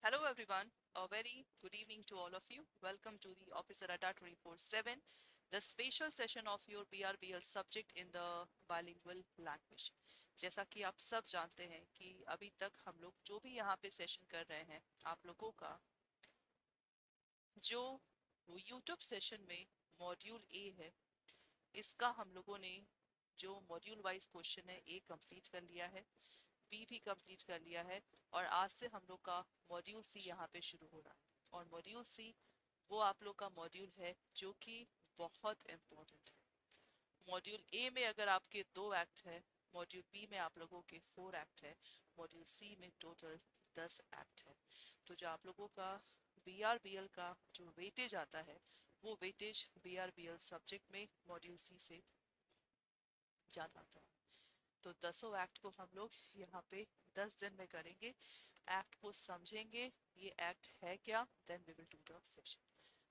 Hello, everyone. A very good evening to all of you. Welcome to the Officer Atta 24/7, the special session of your BRBL subject in the bilingual language. जैसा कि आप सब जानते हैं कि अभी तक हम लोग जो भी यहाँ पे सेशन कर रहे हैं, आप लोगों का जो यूट्यूब सेशन में मॉड्यूल ए है, इसका हम लोगों ने जो मॉड्यूल वाइज क्वेश्चन है ए कंप्लीट कर लिया है, बी भी कंप्लीट कर लिया है और आज से हम लोग का मॉड्यूल सी यहाँ पे शुरू हो रहा है। और मॉड्यूल सी वो आप लोग का मॉड्यूल है जो कि बहुत इम्पोर्टेंट है। मॉड्यूल ए में अगर आपके 2 एक्ट है, मॉड्यूल बी में आप लोगों के 4 एक्ट है, मॉड्यूल सी में टोटल 10 एक्ट है। तो जो आप लोगों का BRBL का जो वेटेज आता है, वो वेटेज BRBL सब्जेक्ट में मॉड्यूल सी से ज़्यादा आता है। तो 10 एक्ट को हम लोग यहाँ पे 10 दिन में करेंगे, एक्ट को समझेंगे ये एक्ट है क्या, then we will do the session.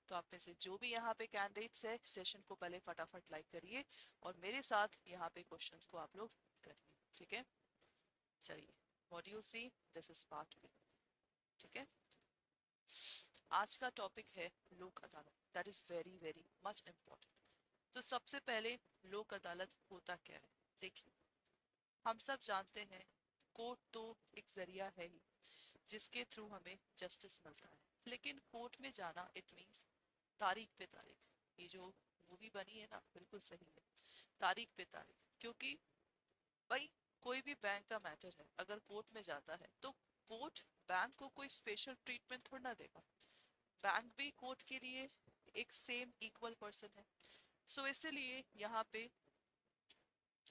तो आप में से जो भी यहाँ पे कैंडिडेट्स है, सेशन को पहले फटाफट लाइक करिए और मेरे साथ यहाँ पे क्वेश्चंस को आप लोग करिए, ठीक है। चलिए, module C, this is part B, ठीक है। आज का टॉपिक है Lok Adalat, that is very very much important. तो सबसे पहले लोक अदालत होता क्या है, देखिए हम सब जानते हैं कोर्ट तो एक जरिया है ही जिसके थ्रू हमें जस्टिस मिलता है। लेकिन कोर्ट में जाना इट मीन्स तारीख पे तारीख। ये जो मूवी बनी है ना, बिल्कुल सही है, तारीख पे तारीख। क्योंकि भाई कोई भी बैंक का मैटर है अगर कोर्ट में जाता है तो कोर्ट बैंक को कोई स्पेशल ट्रीटमेंट थोड़ा ना देगा। बैंक भी कोर्ट के लिए एक सेम इक्वल पर्सन है। सो इसलिए यहाँ पे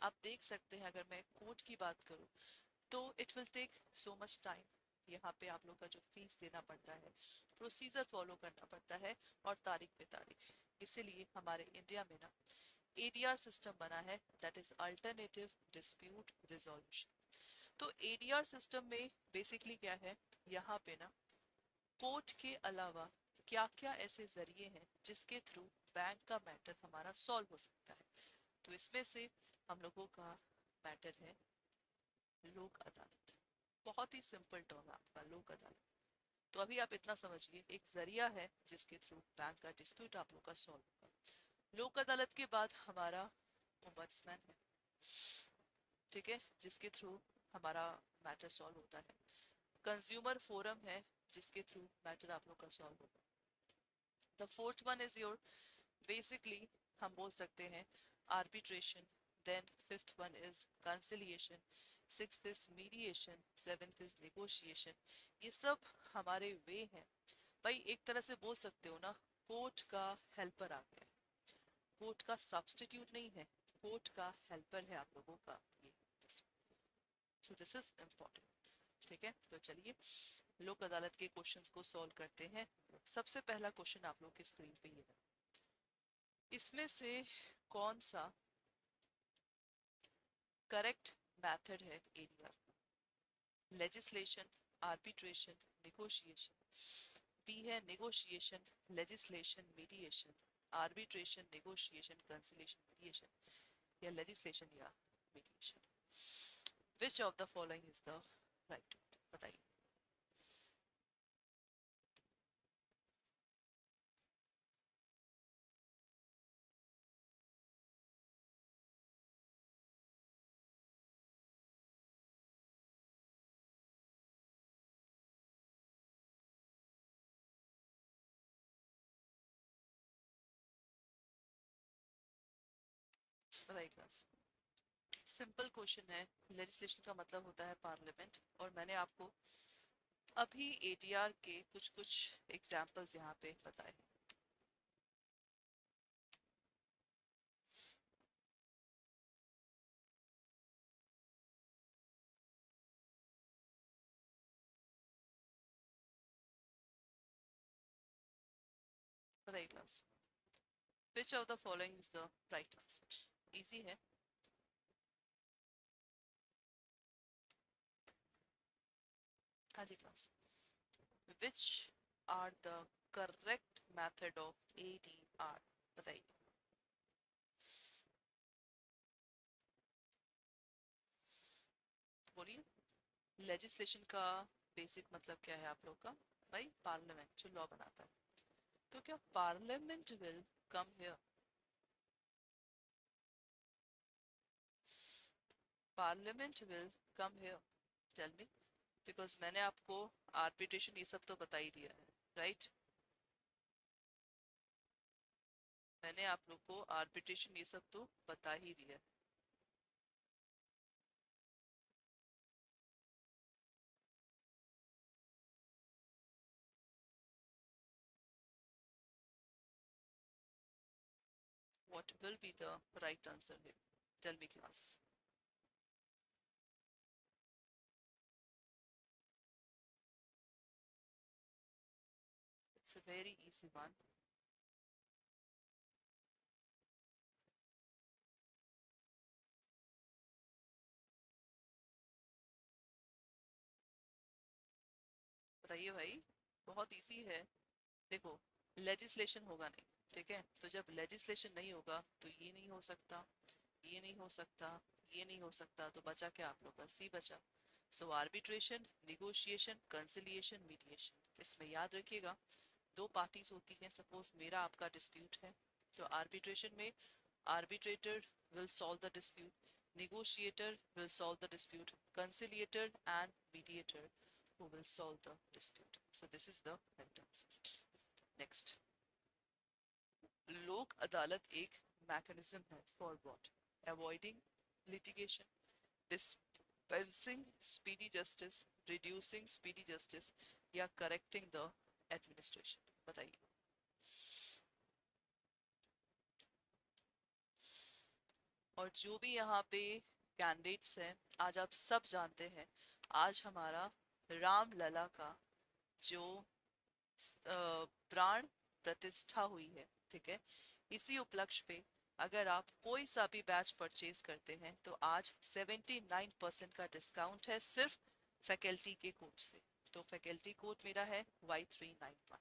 आप देख सकते हैं, अगर मैं कोर्ट की बात करूँ तो it will take so much time. यहाँ पे आप लोग का जो फीस देना पड़ता है, प्रोसीजर फॉलो करना पड़ता है और तारीख पे तारीख। इसीलिए हमारे इंडिया में ना ADR सिस्टम बना है, that is alternative dispute resolution. तो ADR सिस्टम में बेसिकली क्या है, यहाँ पे ना कोर्ट के अलावा क्या क्या ऐसे जरिए हैं जिसके थ्रू बैंक का मैटर हमारा सॉल्व हो सकता है। तो इसमें से हम लोगों का मैटर है लोक अदालत। बहुत ही सिंपल टर्म है आपका लोक अदालत। तो अभी आप इतना समझिए, एक जरिया है जिसके थ्रू बैंक का डिस्प्यूट आप लोग का सॉल्व होगा। लोक अदालत के बाद हमारा ओम्बड्समैन है, ठीक है, जिसके थ्रू हमारा मैटर सॉल्व होता है। कंज्यूमर फोरम है जिसके थ्रू मैटर आप लोग का सॉल्व होगा। The fourth one is your, basically हम बोल सकते हैं arbitration. Then fifth one is conciliation, sixth is mediation, seventh is negotiation. ये सब हमारे वे हैं। भाई एक तरह से बोल सकते हो ना, कोर्ट का हेल्पर आ गया है, कोर्ट का सब्स्टिट्यूट नहीं है, कोर्ट का हेल्पर है आप लोगों का ये। सो दिस इज इम्पोर्टेंट, ठीक है। तो चलिए लोक अदालत के क्वेश्चंस को सॉल्व करते हैं। सबसे पहला क्वेश्चन आप लोग की स्क्रीन पे ये है, इसमें से कौन सा करेक्ट मेथड है ADR? Legislation, arbitration, negotiation. B है negotiation, legislation, mediation, arbitration, negotiation, conciliation, mediation, या लेजिस्लेशन या mediation. Which of the following is the right? बताइए। बताइए क्लास। सिंपल क्वेश्चन है। लेजिस्लेशन का मतलब होता है पार्लियामेंट, और मैंने आपको अभी ADR के कुछ कुछ एग्जाम्पल्स यहाँ पे बताए हैं। बताइए class, which of the following is the right answer? Easy है। हाँ जी class, which are the correct method of ADR? बताइए। बोलिए। लेजिस्लेशन का बेसिक मतलब क्या है आप लोग का? भाई पार्लियामेंट जो लॉ बनाता है, तो क्या parliament will come here? Parliament will come here, tell me, because मैंने आपको आर्बिट्रेशन ये सब तो बता ही दिया है, राइट? मैंने आप लोग को आर्बिट्रेशन ये सब तो बता ही दिया है। What will be the right answer here? Tell me, class. It's a very easy one. बताइए भाई, बहुत इजी है। देखो, लेजिस्लेशन होगा नहीं, ठीक है? तो जब लेजिस्लेशन नहीं होगा तो ये नहीं हो सकता, ये नहीं हो सकता, ये नहीं हो सकता, तो बचा क्या आप लोग का? सी बचा। सो आर्बिट्रेशन, निगोशिएशन, कंसिलिएशन, मीडिएशन। इसमें याद रखिएगा, दो पार्टीज होती हैं। सपोज मेरा आपका डिस्प्यूट है, तो आर्बिट्रेशन में arbitrator will solve the dispute, negotiator will solve the dispute, conciliator and mediator who will solve the dispute. So this is the right answer. Next, लोक अदालत एक मैकेनिज्म है for what? Avoiding litigation, dispensing speedy justice, reducing speedy justice, या correcting the administration? बताइए। और जो भी यहाँ पे कैंडिडेट्स हैं, आज आप सब जानते हैं, आज हमारा रामलला का जो प्राण प्रतिष्ठा हुई है, ठीक है? इसी उपलक्ष्य पे अगर आप कोई सा भी बैच परचेज करते हैं तो आज 79% का डिस्काउंट है, सिर्फ फैकल्टी के कोड से। तो फैकल्टी कोड मेरा है Y391।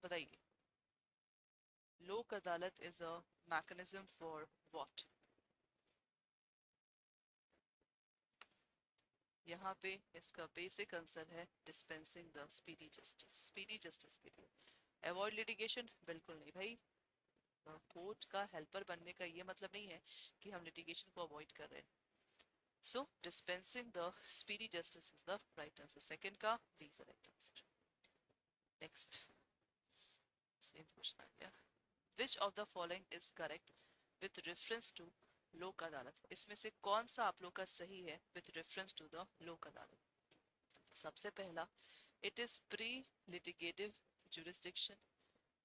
बताइए, लोक अदालत is a mechanism for what? यहाँ पे इसका बेसिक आंसर है dispensing the speedy justice, speedy justice के लिए। अवॉइड लिटिगेशन, बिल्कुल नहीं भाई। कोर्ट का हेल्पर बनने का ये मतलब नहीं है कि हम लिटिगेशन को अवॉइड कर रहे हैं। So dispensing the speedy justice is the right answer. Second का B is the right answer. Next, same question आ गया। Which of the following is correct with reference to Lok Adalat? इसमें से कौन सा आप लोग का सही है विथ रेफरेंस टू द लोक अदालत? सबसे पहला, it is pre litigative jurisdiction,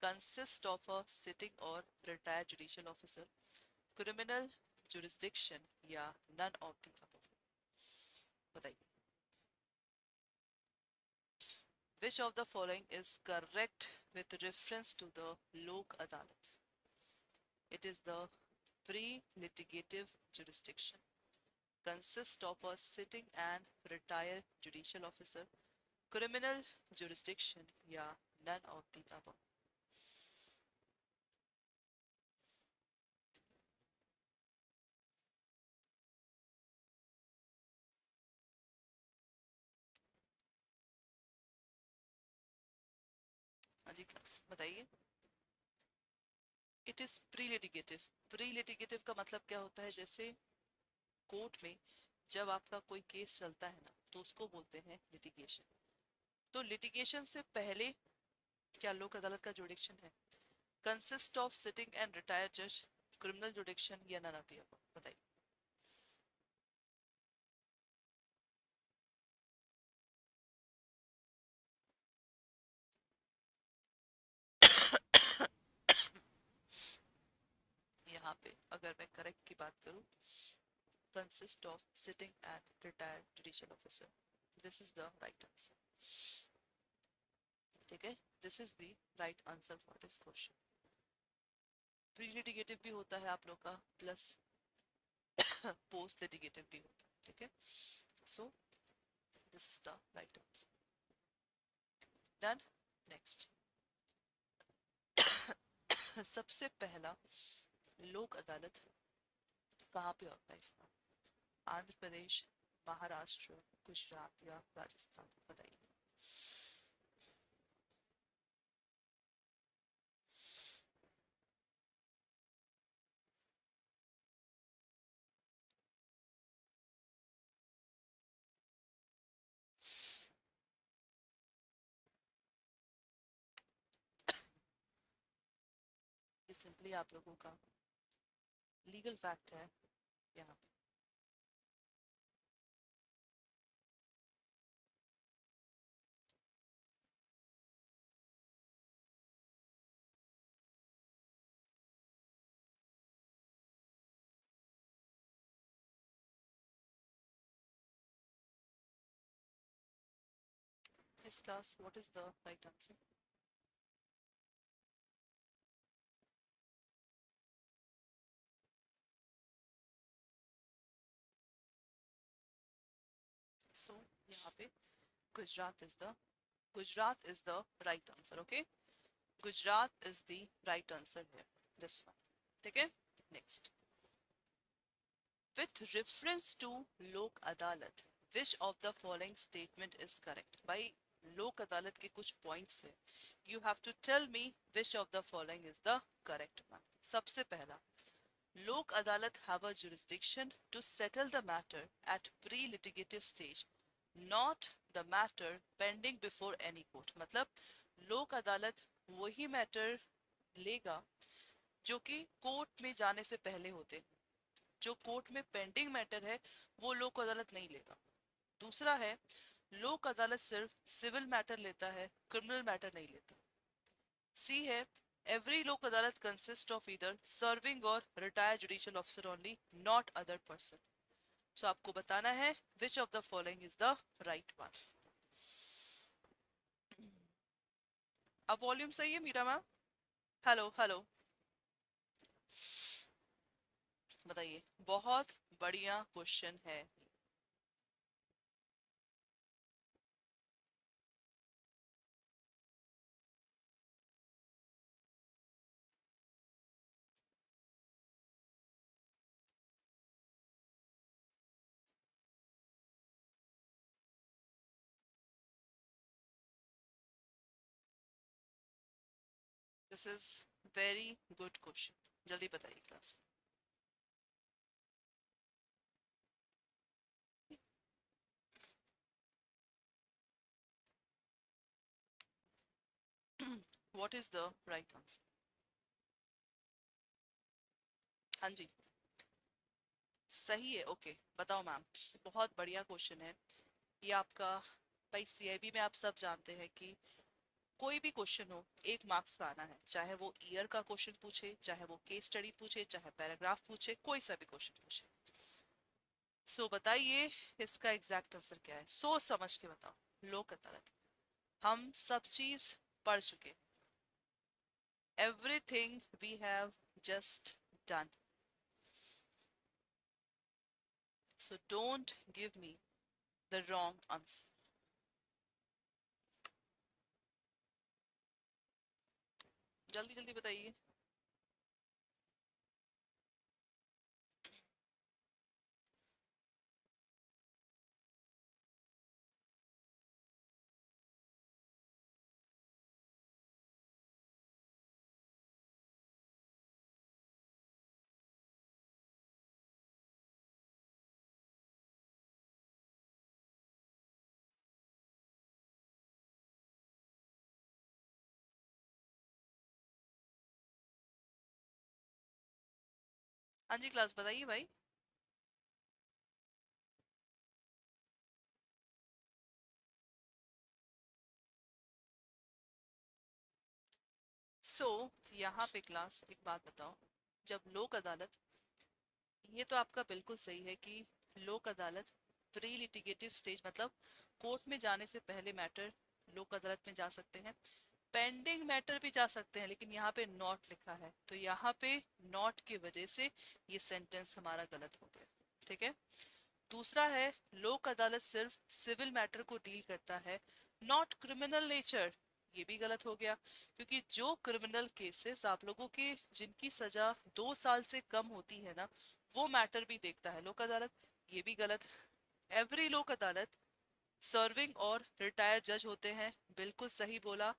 consist of a sitting or retired judicial officer, criminal jurisdiction, या none of the above? बताइए, which of the following is correct with reference to the lok adalat? It is the pre-litigative jurisdiction, consist of a sitting and retired judicial officer, criminal jurisdiction, या none of the above? हाँ जी class, बताइए। It is pre litigative. Pre litigative का मतलब क्या होता है? जैसे कोर्ट में जब आपका कोई केस चलता है ना, तो उसको बोलते हैं लिटिगेशन। तो लिटिगेशन से पहले क्या लोक अदालत का जुडिक्शन है? Consist of sitting and retired जज, क्रिमिनल जुडिक्शन, या नन ऑफ द अबव? बताइए। यहाँ पे अगर मैं करेक्ट की बात करूँ, consist of sitting and retired judicial officer, this is the right answer. ठीक है, this is the right answer for this question. Pre litigative भी होता है आप लोग का, प्लस पोस्ट लिटिगेटिव भी होता है, ठीक है? सो this is the right answer. Done. Next, सबसे पहला लोक अदालत कहाँ पे ऑर्गेनाइज हुआ? आंध्र प्रदेश, महाराष्ट्र, गुजरात या राजस्थान, बताइए। ये सिंपली आप लोगों का लीगल फैक्ट है यहाँ पे। Yes, class, what is the right answer? So यहाँ पे Gujarat is the right answer. Okay, Gujarat is the right answer here. This one. ठीक है? Next. With reference to लोक अदालत, which of the following statement is correct? भाई लोक अदालत के कुछ points है. You have to tell me which of the following is the correct one. सबसे पहला, लोक अदालत have a jurisdiction to settle the matter at pre-litigative stage, not the matter pending before any court. मतलब लोक अदालत वही matter लेगा जो कि कोर्ट में जाने से पहले होते हैं। जो कोर्ट में पेंडिंग मैटर है वो लोक अदालत नहीं लेगा। दूसरा है, लोक अदालत सिर्फ सिविल मैटर लेता है, क्रिमिनल मैटर नहीं लेता। सी है, every Lok Adalat consist of either serving और retired judicial officer only, not other person. So आपको बताना है which of the following is the right one. अब वॉल्यूम सही है मीरा मैम? हेलो हेलो, बताइए। बहुत बढ़िया क्वेश्चन है। This is very good question, जल्दी बताइए class. What is the right answer? हाँ जी, सही है। ओके, बताओ मैम। बहुत बढ़िया क्वेश्चन है ये आपका। भाई सीआईबी में आप सब जानते हैं कि कोई भी क्वेश्चन हो 1 मार्क्स का आना है, चाहे वो ईयर का क्वेश्चन पूछे, चाहे वो केस स्टडी पूछे, चाहे पैराग्राफ पूछे, कोई सा भी क्वेश्चन पूछे। सो बताइए इसका एग्जैक्ट आंसर क्या है, सोच समझ के बताओ। लोक अदालत, हम सब चीज पढ़ चुके, everything we have just done, so don't give me the wrong answer. जल्दी जल्दी बताइए। हाँ जी क्लास, बताइए भाई। सो यहाँ पे क्लास एक बात बताओ, जब लोक अदालत, ये तो आपका बिल्कुल सही है कि लोक अदालत प्री लिटिगेटिव स्टेज मतलब कोर्ट में जाने से पहले मैटर लोक अदालत में जा सकते हैं, पेंडिंग मैटर भी जा सकते हैं, लेकिन यहाँ पे नॉट लिखा है तो यहाँ पे नॉट की वजह से ये सेंटेंस हमारा गलत हो गया। ठीक है। दूसरा है, लोक अदालत सिर्फ सिविल मैटर को डील करता है, नॉट क्रिमिनल नेचर, ये भी गलत हो गया, क्योंकि जो क्रिमिनल केसेस आप लोगों के जिनकी सजा 2 साल से कम होती है ना, वो मैटर भी देखता है लोक अदालत, ये भी गलत। एवरी लोक अदालत सर्विंग और रिटायर्ड जज होते हैं, बिल्कुल सही बोला।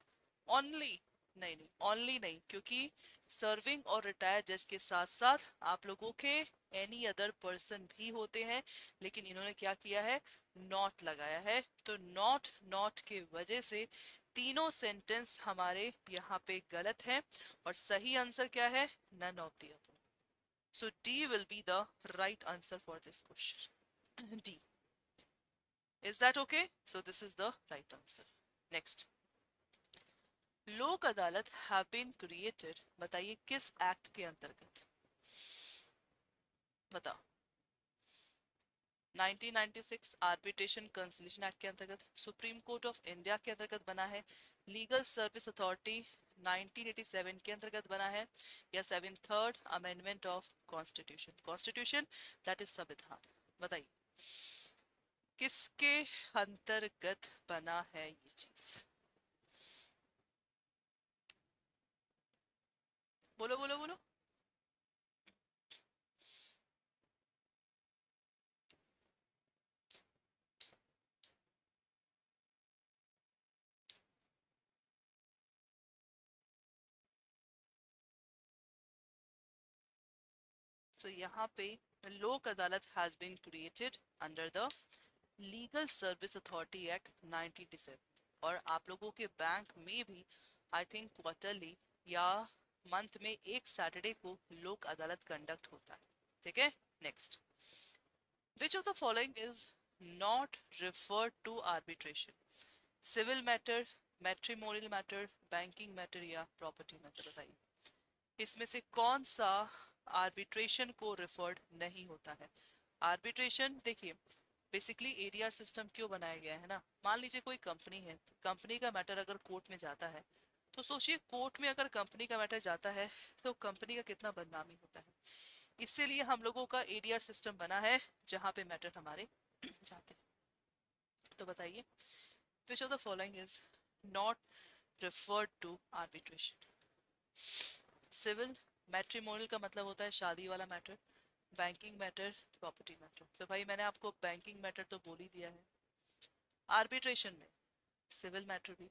ओनली नहीं नहीं, ओनली नहीं, क्योंकि सर्विंग और रिटायर्ड जज के साथ साथ आप लोगों के एनी अदर पर्सन भी होते हैं, लेकिन इन्होंने क्या किया है, नॉट लगाया है। तो नॉट नॉट के वजह से तीनों सेंटेंस हमारे यहाँ पे गलत है, और सही आंसर क्या है, none of the above. So D will be the right answer for this question, D. Is that okay? So this is the right answer. Next. लोक अदालत have been created, बताइए किस एक्ट के अंतर्गत, बताओ। 1996 आर्बिट्रेशन कंसिलिएशन एक्ट के अंतर्गत, supreme court of India के अंतर्गत बना है, लीगल सर्विस अथॉरिटी 1987 के अंतर्गत बना है, या 73rd amendment of constitution, constitution that is संविधान, बताइए किसके अंतर्गत बना है ये चीज, बोलो बोलो बोलो। तो यहाँ पे Lok Adalat has been created under the legal service authority act 1987, और आप लोगों के बैंक में भी आई थिंक क्वार्टरली या मंथ में एक सैटरडे को लोक अदालत कंडक्ट होता है, ठीक है। Next, which of the following is not referred to arbitration, civil matter, matrimonial matter, banking matter या प्रॉपर्टी मैटर, बताइए इसमें से कौन सा आर्बिट्रेशन को रेफर्ड नहीं होता है। आर्बिट्रेशन देखिए, बेसिकली एडीआर सिस्टम क्यों बनाया गया है ना, मान लीजिए कोई कंपनी है, कंपनी का मैटर अगर कोर्ट में जाता है, तो सोचिए कोर्ट में अगर कंपनी का मैटर जाता है तो कंपनी का कितना बदनामी होता है, इसीलिए हम लोगों का एडीआर सिस्टम बना है जहां पे मैटर हमारे जाते हैं। तो बताइए which of the following is not referred to arbitration, civil, matrimonial का मतलब होता है शादी वाला matter, banking matter, property matter. तो भाई मैंने आपको बैंकिंग मैटर तो बोल ही दिया है, आर्बिट्रेशन में सिविल मैटर भी,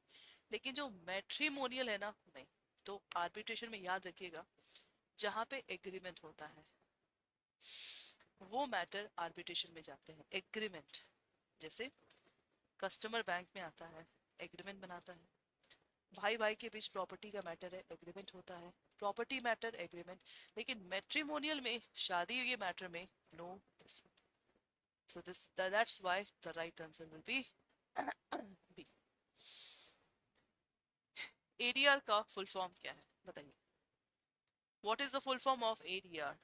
लेकिन जो मैट्रिमोनियल है ना, नहीं। तो आर्बिट्रेशन में याद रखिएगा जहां पे एग्रीमेंट होता है वो मैटर आर्बिट्रेशन में जाते हैं। एग्रीमेंट जैसे कस्टमर बैंक में आता है, एग्रीमेंट बनाता है, भाई भाई के बीच प्रॉपर्टी का मैटर है, एग्रीमेंट होता है, प्रॉपर्टी मैटर एग्रीमेंट, लेकिन मैट्रिमोनियल में शादी के मैटर में no this one. So this that's why the right answer will be B. ADR का फुल फॉर्म क्या है, बताइए what is the full form of ADR.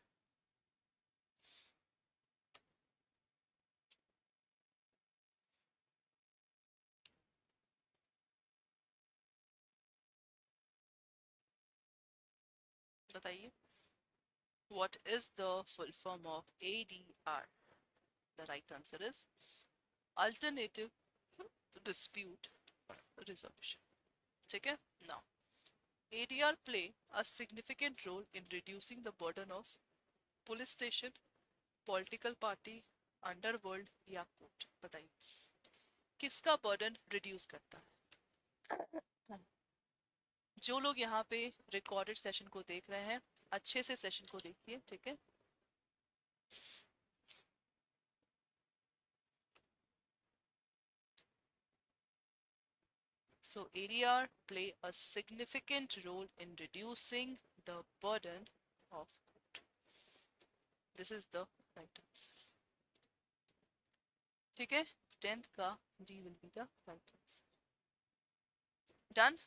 बताइए what is the full form of ADR? The right answer is alternative dispute resolution, ठीक है। now ADR play a significant role in reducing the burden of police station, political party, underworld या court, बताइए किसका burden reduce करता है। जो लोग यहाँ पे रिकॉर्डेड सेशन को देख रहे हैं अच्छे से सेशन को देखिए, ठीक है। So ADR play a significant role in reducing the burden of court. This is the right answer. ठीक है, 10th का D will be the right answer. Done?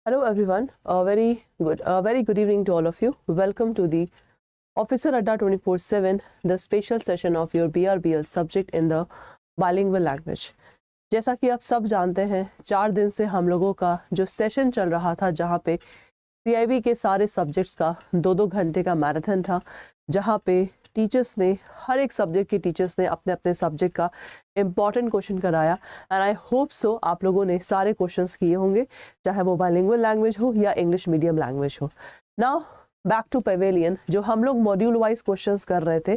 Hello everyone, very good evening to all of you. Welcome to the Officer Adda 24/7, the special session of your BRBL subject in the bilingual language. जैसा कि आप सब जानते हैं 4 दिन से हम लोगों का जो सेशन चल रहा था जहाँ पे CIB के सारे सब्जेक्ट्स का 2-2 घंटे का मैराथन था, जहाँ पे टीचर्स ने हर एक सब्जेक्ट के टीचर्स ने अपने अपने सब्जेक्ट का इम्पॉर्टेंट क्वेश्चन कराया एंड आई होप सो आप लोगों ने सारे क्वेश्चंस किए होंगे, चाहे वो बाइलिंगुअल लैंग्वेज हो या इंग्लिश मीडियम लैंग्वेज हो। नाउ बैक टू पेवेलियन, जो हम लोग मॉड्यूल वाइज क्वेश्चंस कर रहे थे,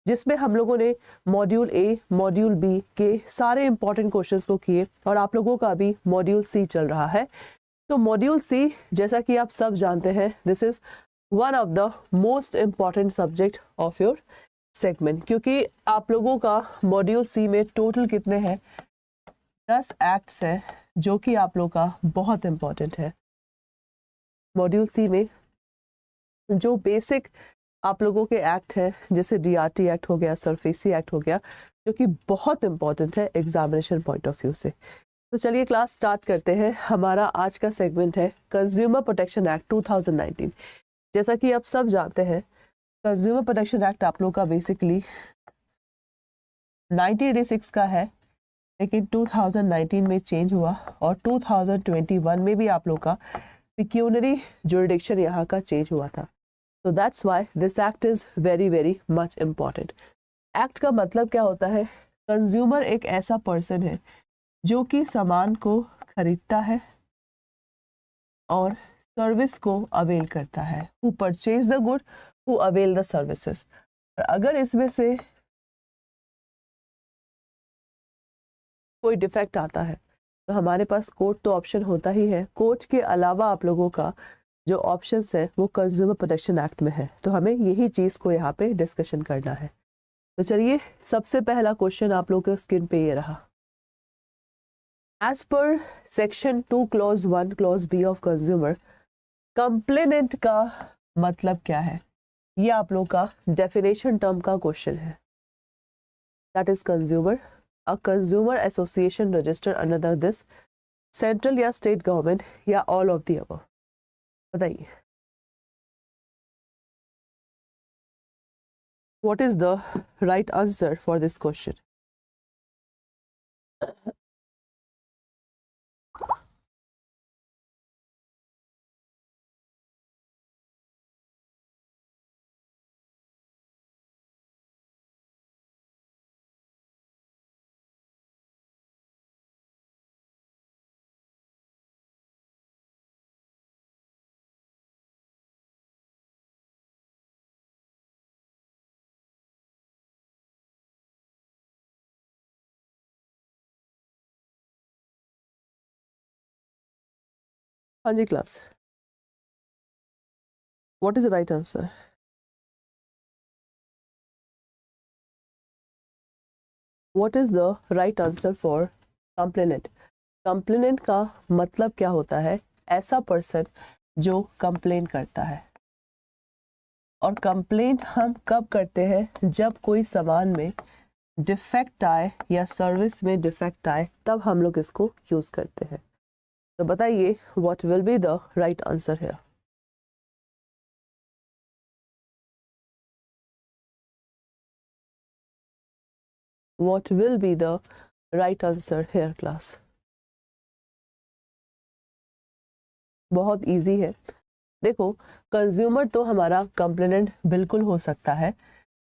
जिसमें हम लोगों ने मॉड्यूल ए, मॉड्यूल बी के सारे इंपॉर्टेंट क्वेश्चंस को किए और आप लोगों का भी मॉड्यूल सी चल रहा है। तो मॉड्यूल सी, जैसा कि आप सब जानते हैं, this is one of the most important subject of your segment, क्योंकि आप लोगों का मॉड्यूल सी में टोटल कितने हैं, 10 एक्ट्स हैं, जो कि आप लोगों का बहुत इम्पॉर्टेंट है। मॉड्यूल सी में जो बेसिक आप लोगों के एक्ट हैं, जैसे डीआरटी एक्ट हो गया, सरफेसी एक्ट हो गया, जो कि बहुत इंपॉर्टेंट है एग्जामिनेशन पॉइंट ऑफ व्यू से। तो चलिए क्लास स्टार्ट करते हैं। हमारा आज का सेगमेंट है कंज्यूमर प्रोटेक्शन एक्ट 2019। जैसा कि आप सब जानते हैं, कंज्यूमर प्रोटेक्शन एक्ट आप लोगों का बेसिकली 1986 का है, लेकिन 2019 में चेंज हुआ और 2021 में भी आप लोग का पिक्यूनरी जुरिडिक्शन यहाँ का चेंज हुआ था। So that's why this act is very very much important. Act का मतलब क्या होता है? कंज्यूमर एक ऐसा पर्सन है जो कि सामान को खरीदता है और सर्विस को अवेल करता है। Who purchase the good, who avail the services. और अगर इसमें से कोई डिफेक्ट आता है तो हमारे पास कोर्ट तो ऑप्शन होता ही है। कोर्ट के अलावा आप लोगों का जो ऑप्शंस है वो कंज्यूमर प्रोटेक्शन एक्ट में है, तो हमें यही चीज़ को यहाँ पे डिस्कशन करना है। तो चलिए, सबसे पहला क्वेश्चन आप लोगों के स्क्रीन पे ये रहा। एज पर section 2 clause 1 clause B of consumer, complainant का मतलब क्या है? ये आप लोग का डेफिनेशन टर्म का क्वेश्चन है। That is consumer, a consumer association registered under this central या स्टेट गवर्नमेंट या ऑल ऑफ द अबव। बताइए, what is the right answer for this question? हाँ जी class, what is the right answer? What is the right answer for complainant? Complainant का मतलब क्या होता है? ऐसा पर्सन जो कंप्लेन करता है। और कंप्लेंट हम कब करते हैं? जब कोई सामान में डिफेक्ट आए या सर्विस में डिफेक्ट आए, तब हम लोग इसको यूज करते हैं। तो बताइए, what will be the right answer here? What will be the right answer here class? बहुत इजी है। देखो, कंज्यूमर तो हमारा कंप्लेनेंट बिल्कुल हो सकता है।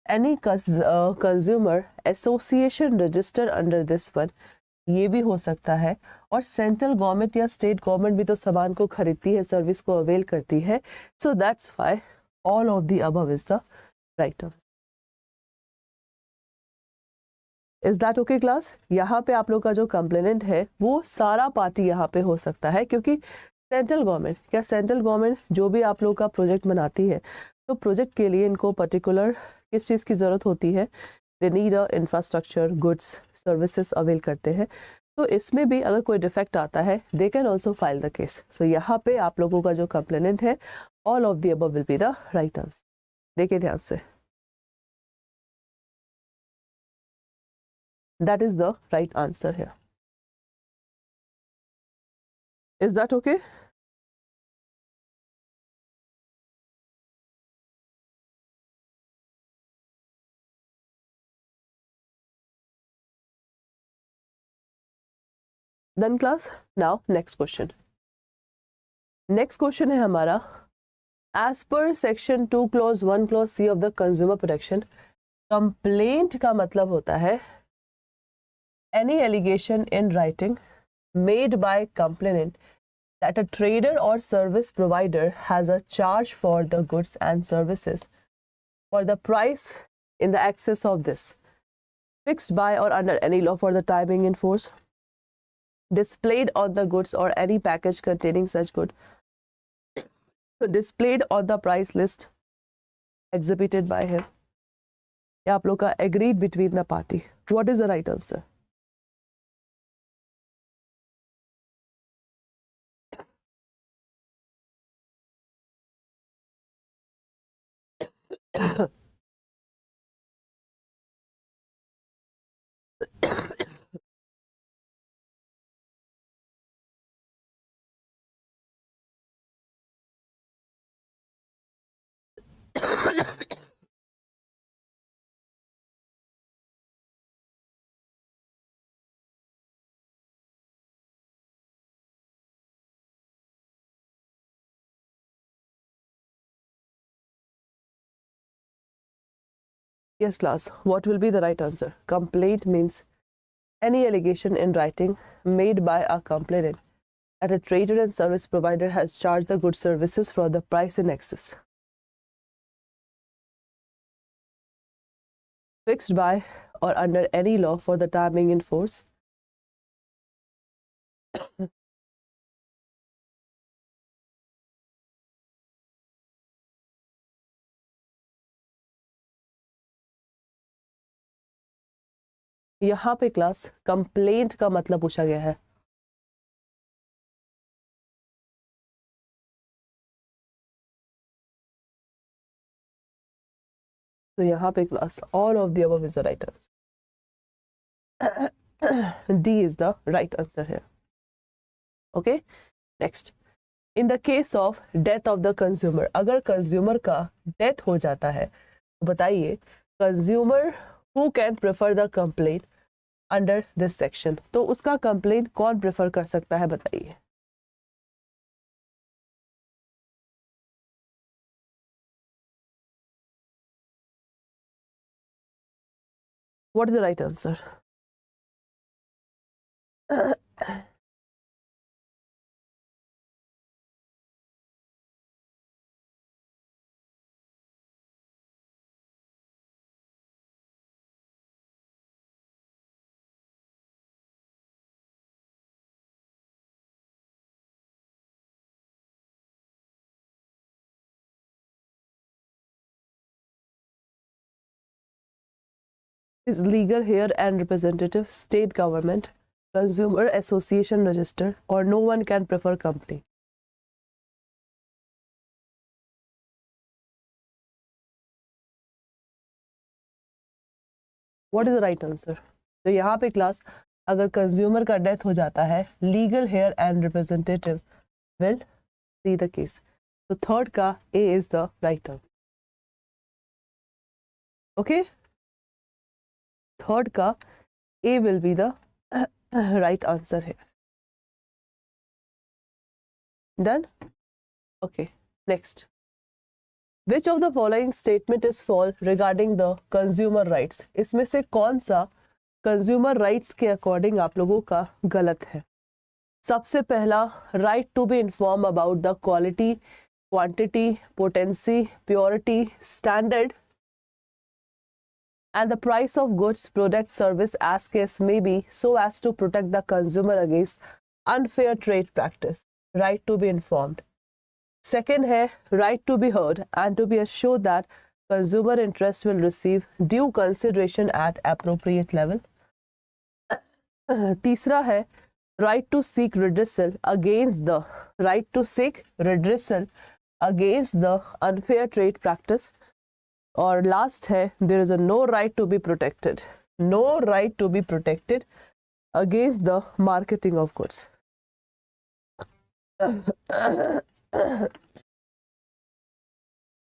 Any consumer association registered under this one, ये भी हो सकता है। और सेंट्रल गवर्नमेंट या स्टेट गवर्नमेंट भी तो सामान को खरीदती है, सर्विस को अवेल करती है। सो that's why all of the above is the right answer. Is that okay class? यहाँ पे आप लोग का जो कंप्लेनेंट है वो सारा पार्टी यहाँ पे हो सकता है, क्योंकि सेंट्रल गवर्नमेंट, क्या सेंट्रल गवर्नमेंट जो भी आप लोग का प्रोजेक्ट बनाती है, तो प्रोजेक्ट के लिए इनको पर्टिकुलर किस चीज़ की ज़रूरत होती है? They need a infrastructure, goods, services avail करते हैं। तो इसमें भी अगर कोई डिफेक्ट आता है, they can also file the case. So यहाँ पे आप लोगों का जो कंप्लेनेंट है, all of the above will be the right answer. देखिए ध्यान से, that is the right answer here. Is that okay? Then class, now next question. Next question है हमारा, as per section 2 clause 1 clause C of the consumer protection, complaint का मतलब होता है any allegation in writing made by complainant that a trader or service provider has a charge for the goods and services for the price in the excess of this, fixed by or under any law for the time being in force, displayed on the goods or any package containing such good, displayed on the price list exhibited by him. ये आप लोग का agreed between the party. What is the right answer? Yes, class. What will be the right answer? Complaint means any allegation in writing made by a complainant that a trader and service provider has charged the goods services for the price in excess, fixed by or under any law for the time being in force, यहाँ पे class complaint का मतलब पूछा गया है. तो यहाँ पे class all of the above is the right answer. D is the right answer here. Okay, next. In the case of death of the consumer, अगर consumer का death हो जाता है तो बताइए consumer who can prefer the complaint under this section. तो उसका complaint कौन prefer कर सकता है बताइए. What is the right answer? Is legal heir and representative, state government, consumer association register, or no one can prefer company. What is the right answer? तो यहाँ पे क्लास अगर कंज्यूमर का डेथ हो जाता है legal heir and representative will see the case. तो third का A is the right answer. Okay, third का A will be the right answer here. Done? Okay, next. Which of the following statement is false regarding the consumer rights? इसमें से कौन सा consumer rights के according आप लोगों का गलत है? सबसे पहला, right to be informed about the quality, quantity, potency, purity, standard and the price of goods, product, service as case may be, so as to protect the consumer against unfair trade practice. Right to be informed. Second है right to be heard and to be assured that consumer interest will receive due consideration at appropriate level. तीसरा है right to seek redressal against the unfair trade practice. और last है there is a no right to be protected against the marketing of goods.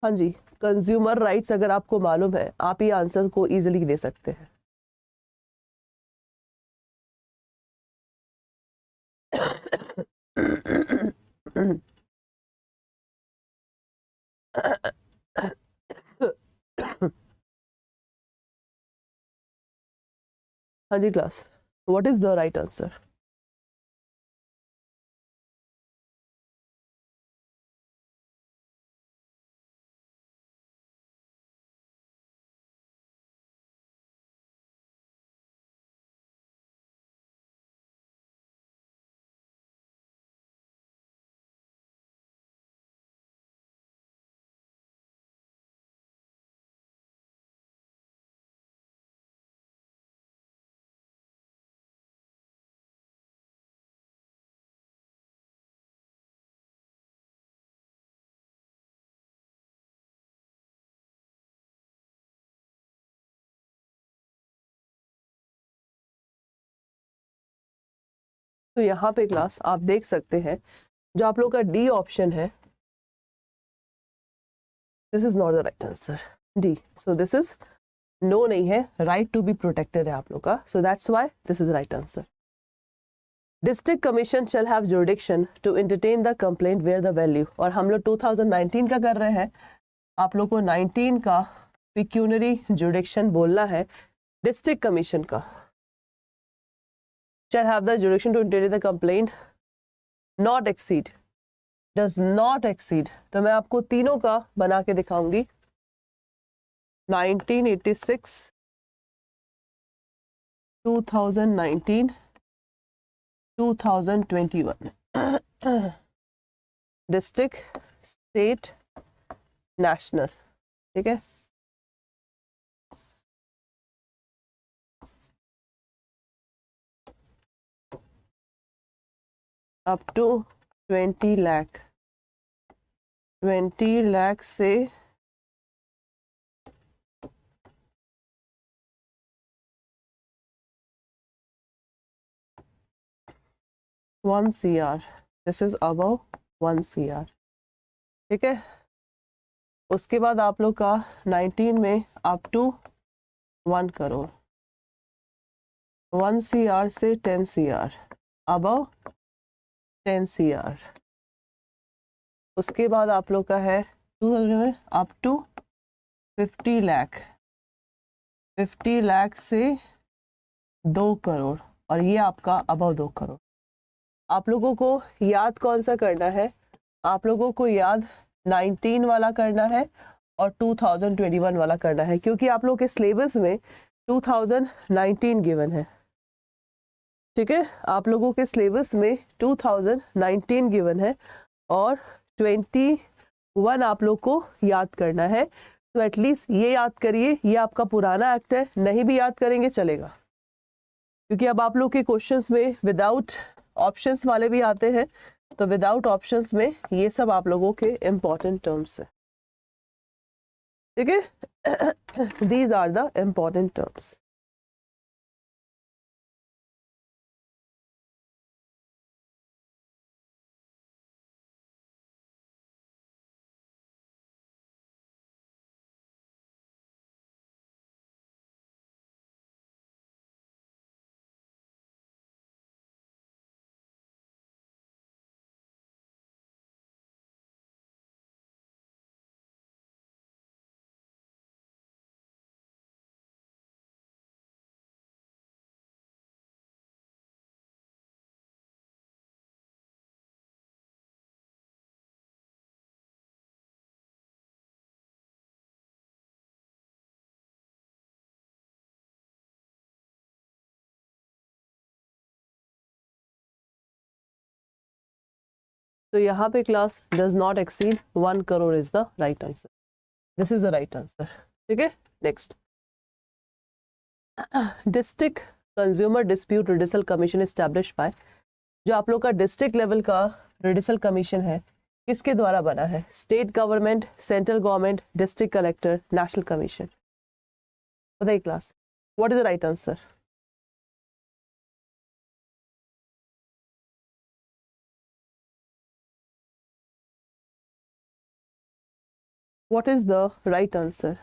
हाँ जी, consumer rights अगर आपको मालूम है आप ये आंसर को इजीली दे सकते हैं. हाँ जी class, what is the right answer? तो यहाँ पे क्लास आप देख सकते हैं जो आप लोग का डी ऑप्शन है, this is not the right answer, D. So this is no नहीं है, राइट टू बी प्रोटेक्टेड है आप लोग का, so that's why this is right answer. District commission shall have jurisdiction to entertain the complaint where the value, और हम लोग 2019 का कर रहे हैं, आप लोग को 19 का पिक्यूनरी जुरिडिक्शन बोलना है। डिस्ट्रिक्ट कमीशन का shall have the jurisdiction to entertain the complaint not exceed, does not exceed, तो मैं आपको तीनों का बना के दिखाऊंगी। 1986, 2019, 2021, डिस्ट्रिक्ट, स्टेट, नेशनल, ठीक है। अप टू 20 लाख, 20 लाख से one CR, this is above 1 CR, ठीक है। उसके बाद आप लोग का 19 में अप टू 1 करोड़, 1 CR से 10 CR, अबव 10 CR। उसके बाद आप लोग का है 2000 में अप टू 50 लाख, 50 लाख से 2 करोड़, और ये आपका अबव 2 करोड़। आप लोगों को याद कौन सा करना है? आप लोगों को याद 19 वाला करना है और 2021 वाला करना है, क्योंकि आप लोग के सिलेबस में 2019 गिवन है, ठीक है। आप लोगों के सिलेबस में 2019 गिवन है और 21 आप लोग को याद करना है। तो एटलीस्ट ये याद करिए, ये आपका पुराना एक्ट है, नहीं भी याद करेंगे चलेगा, क्योंकि अब आप लोग के क्वेश्चंस में विदाउट ऑप्शंस वाले भी आते हैं, तो विदाउट ऑप्शंस में ये सब आप लोगों के इम्पॉर्टेंट टर्म्स है, ठीक है। These are the important terms. तो यहाँ पे class does not exceed 1 crore is the right answer, this is the right answer, ठीक है। Next, district consumer dispute redressal commission establish by, जो आप लोग का डिस्ट्रिक्ट लेवल का रिडिसल कमीशन है किसके द्वारा बना है? State government, central government, district collector, national commission, बताइए class, what is the right answer? What is the right answer?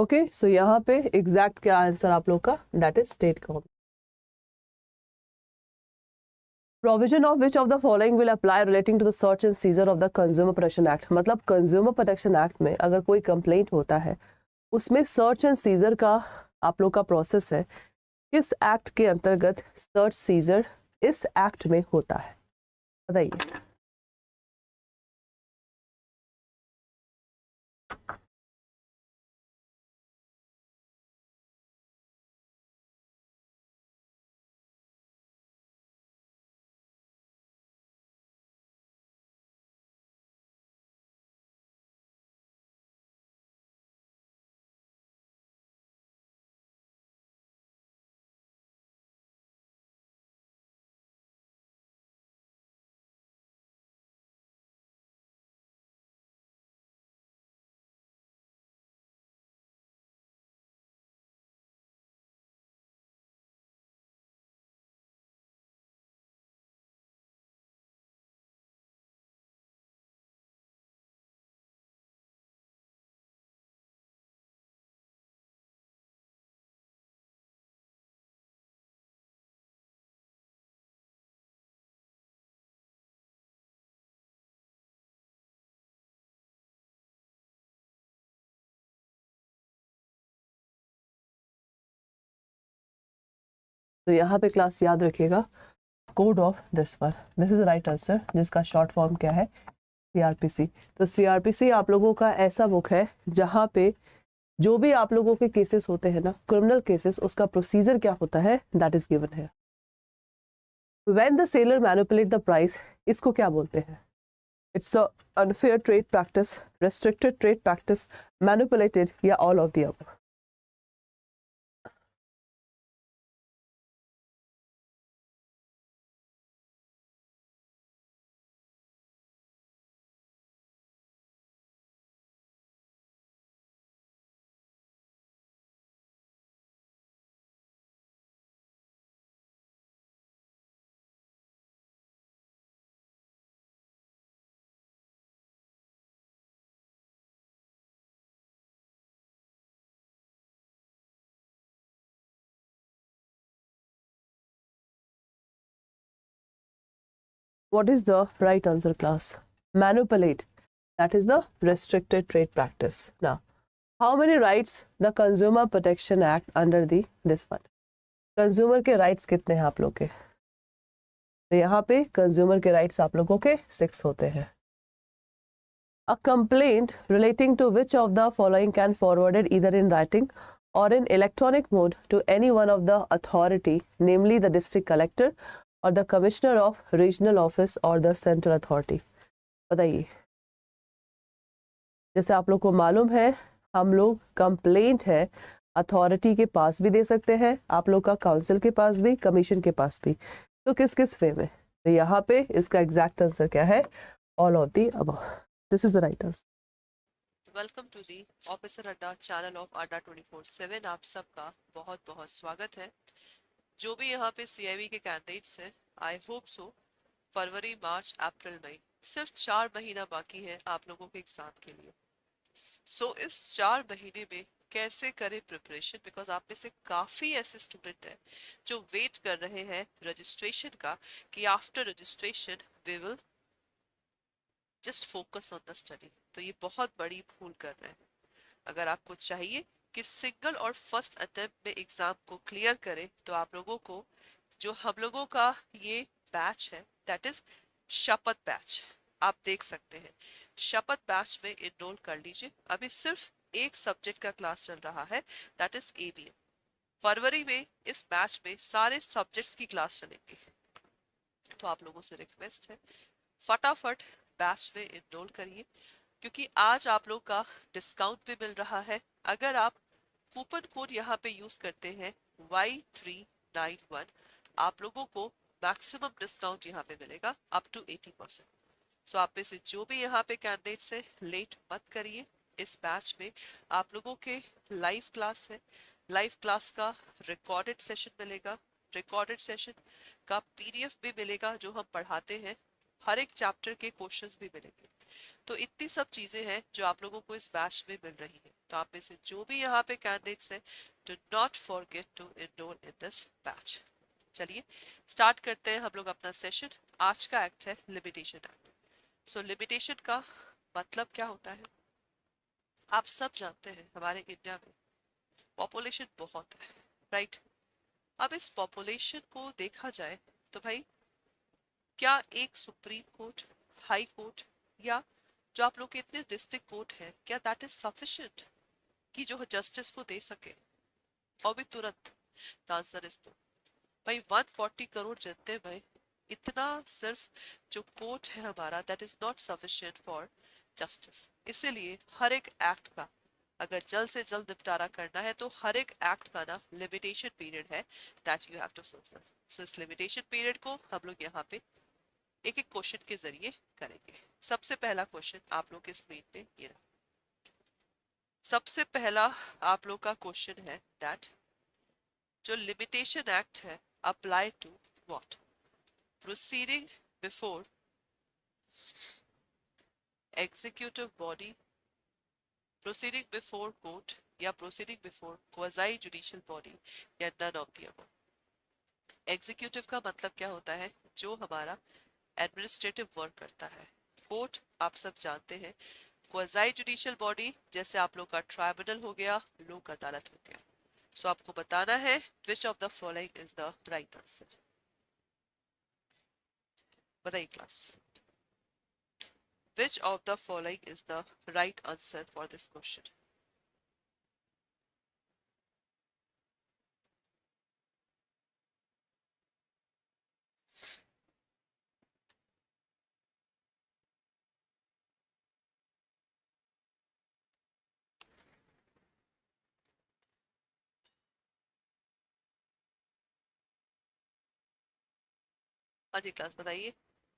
Okay, so यहाँ पे एग्जैक्ट क्या आंसर आप लोग का, that is state government. Provision of which of the following will apply relating to the search and seizure of the consumer protection act. मतलब consumer protection act में अगर कोई कंप्लेंट होता है उसमें सर्च एंड सीजर का आप लोग का प्रोसेस है, किस एक्ट के अंतर्गत सर्च सीजर इस एक्ट में होता है, बताइए। तो यहाँ पे क्लास याद रखिएगा, code of this one, this is right answer, जिसका शॉर्ट फॉर्म क्या है, सीआरपीसी। तो सीआरपीसी आप लोगों का ऐसा बुक है जहाँ पे जो भी आप लोगों के केसेस होते हैं ना, क्रिमिनल केसेस, उसका प्रोसीजर क्या होता है, दैट इज गिवन है। When the seller manipulate the price, इसको क्या बोलते हैं? It's a unfair trade practice, restricted trade practice, manipulated, या all of the above. What is the right answer, class? Manipulate. That is the restricted trade practice. Now, how many rights the Consumer Protection Act under the this one? Consumer के rights कितने हैं आप लोग के? तो यहाँ पे consumer के rights आप लोगों के 6 होते हैं. A complaint relating to which of the following can forwarded either in writing or in electronic mode to any one of the authority, namely the district collector और the commissioner of regional office और the central authority. बताइए, जैसे आप लोग को मालूम है हम लोग कंप्लेंट है अथॉरिटी के पास भी दे सकते हैं, आप लोग का काउंसिल के पास भी, कमीशन के पास भी, तो किस किस वे में? तो यहाँ पे इसका एग्जैक्ट आंसर क्या है? All of the above, this is the right answer. Welcome to the officer Adda channel of Adda 24/7। आप सबका बहुत बहुत स्वागत है। जो भी यहाँ पे सीआईबी के कैंडिडेट्स हैं, आई होप सो फरवरी मार्च अप्रैल मई सिर्फ 4 महीना बाकी है आप लोगों के एग्जाम के लिए। इस 4 महीने में कैसे करें प्रिपरेशन, बिकॉज आप में से काफी ऐसे स्टूडेंट हैं जो वेट कर रहे हैं रजिस्ट्रेशन का कि after registration we will just focus on the study. तो ये बहुत बड़ी भूल कर रहे हैं। अगर आपको चाहिए कि सिंगल और फर्स्ट अटेम्प्ट में एग्जाम को क्लियर करें, तो आप लोगों को जो हम लोगों का ये बैच है दैट इज शपथ बैच, आप देख सकते हैं शपथ बैच में इनरोल कर लीजिए। अभी सिर्फ एक सब्जेक्ट का क्लास चल रहा है दैट इज एबीएम। फरवरी में इस बैच में सारे सब्जेक्ट्स की क्लास चलेंगी। तो आप लोगों से रिक्वेस्ट है फटाफट बैच में इनरोल करिए, क्योंकि आज आप लोग का डिस्काउंट भी मिल रहा है। अगर आप कूपन कोड यहाँ पे यूज करते हैं Y391, आप लोगों को मैक्सिमम डिस्काउंट यहाँ पे मिलेगा अप टू 80%। सो आप में से जो भी यहाँ पे कैंडिडेट से लेट मत करिए। इस बैच में आप लोगों के लाइव क्लास है, लाइव क्लास का रिकॉर्डेड सेशन मिलेगा, रिकॉर्डेड सेशन का पीडीएफ भी मिलेगा जो हम पढ़ाते हैं, हर एक चैप्टर के क्वेश्चंस भी मिलेंगे। तो इतनी सब चीजें हैं जो आप लोगों को इस बैच में मिल रही है। तो आप में से जो भी यहाँ पे कैंडिडेट्स हैं, do not forget to enroll in this batch. चलिए स्टार्ट करते हैं हम लोग अपना सेशन। आज का एक्ट है लिमिटेशन एक्ट। सो लिमिटेशन का मतलब क्या होता है, आप सब जानते हैं हमारे इंडिया में पॉपुलेशन बहुत है, राइट। अब इस पॉपुलेशन को देखा जाए तो भाई क्या एक सुप्रीम कोर्ट, हाई कोर्ट या जो आप लोग के इतने डिस्ट्रिक्ट कोर्ट है, क्या दैट इज सफिशिएंट कि जो जस्टिस को दे सके और भी तुरंत? The answer is no. भाई 140 करोड़ जनते में इतना सिर्फ जो कोर्ट है हमारा, that is not sufficient for justice. इसीलिए हर एक एक्ट का अगर जल्द से जल्द निपटारा करना है तो हर एक एक्ट का ना लिमिटेशन पीरियड है that you have to fulfil. So इस लिमिटेशन पीरियड को हम लोग यहाँ पे एक एक क्वेश्चन के जरिए करेंगे। सबसे पहला क्वेश्चन आप लोग के स्क्रीन पे ये रहा। सबसे पहला आप लोग का क्वेश्चन है दैट जो लिमिटेशन एक्ट है apply to what? Proceeding before executive body, proceeding before court या proceeding before quasi judicial body या none of the above. Executive का मतलब क्या होता है? जो हमारा एडमिनिस्ट्रेटिव वर्क करता है। कोर्ट आप सब जानते हैं, क्वाज़ी जुडिशियल बॉडी जैसे आप लोग का ट्राइब्यूनल हो गया, लोक अदालत हो गया। सो आपको बताना है which of the following is the right answer. बताइए class, which of the following is the right answer for this question? हाँ जी क्लास बताइए।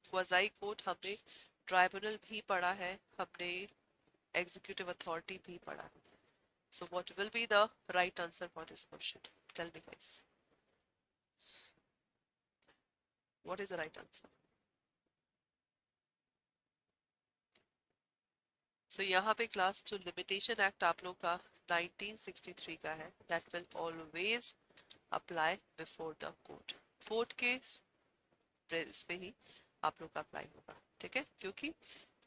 क्वाज़ी कोर्ट हमने, ट्राइब्यूनल भी पढ़ा है हमने, एग्जीक्यूटिव अथॉरिटी भी पढ़ा है। So what will be the right answer for this question? Tell me guys. What is the right answer? So यहाँ पे क्लास जो लिमिटेशन एक्ट आप लोग का 1963 का है, that will always apply before the court. Court के इस पे ही आप लोग का अप्लाई होगा, ठीक है? क्योंकि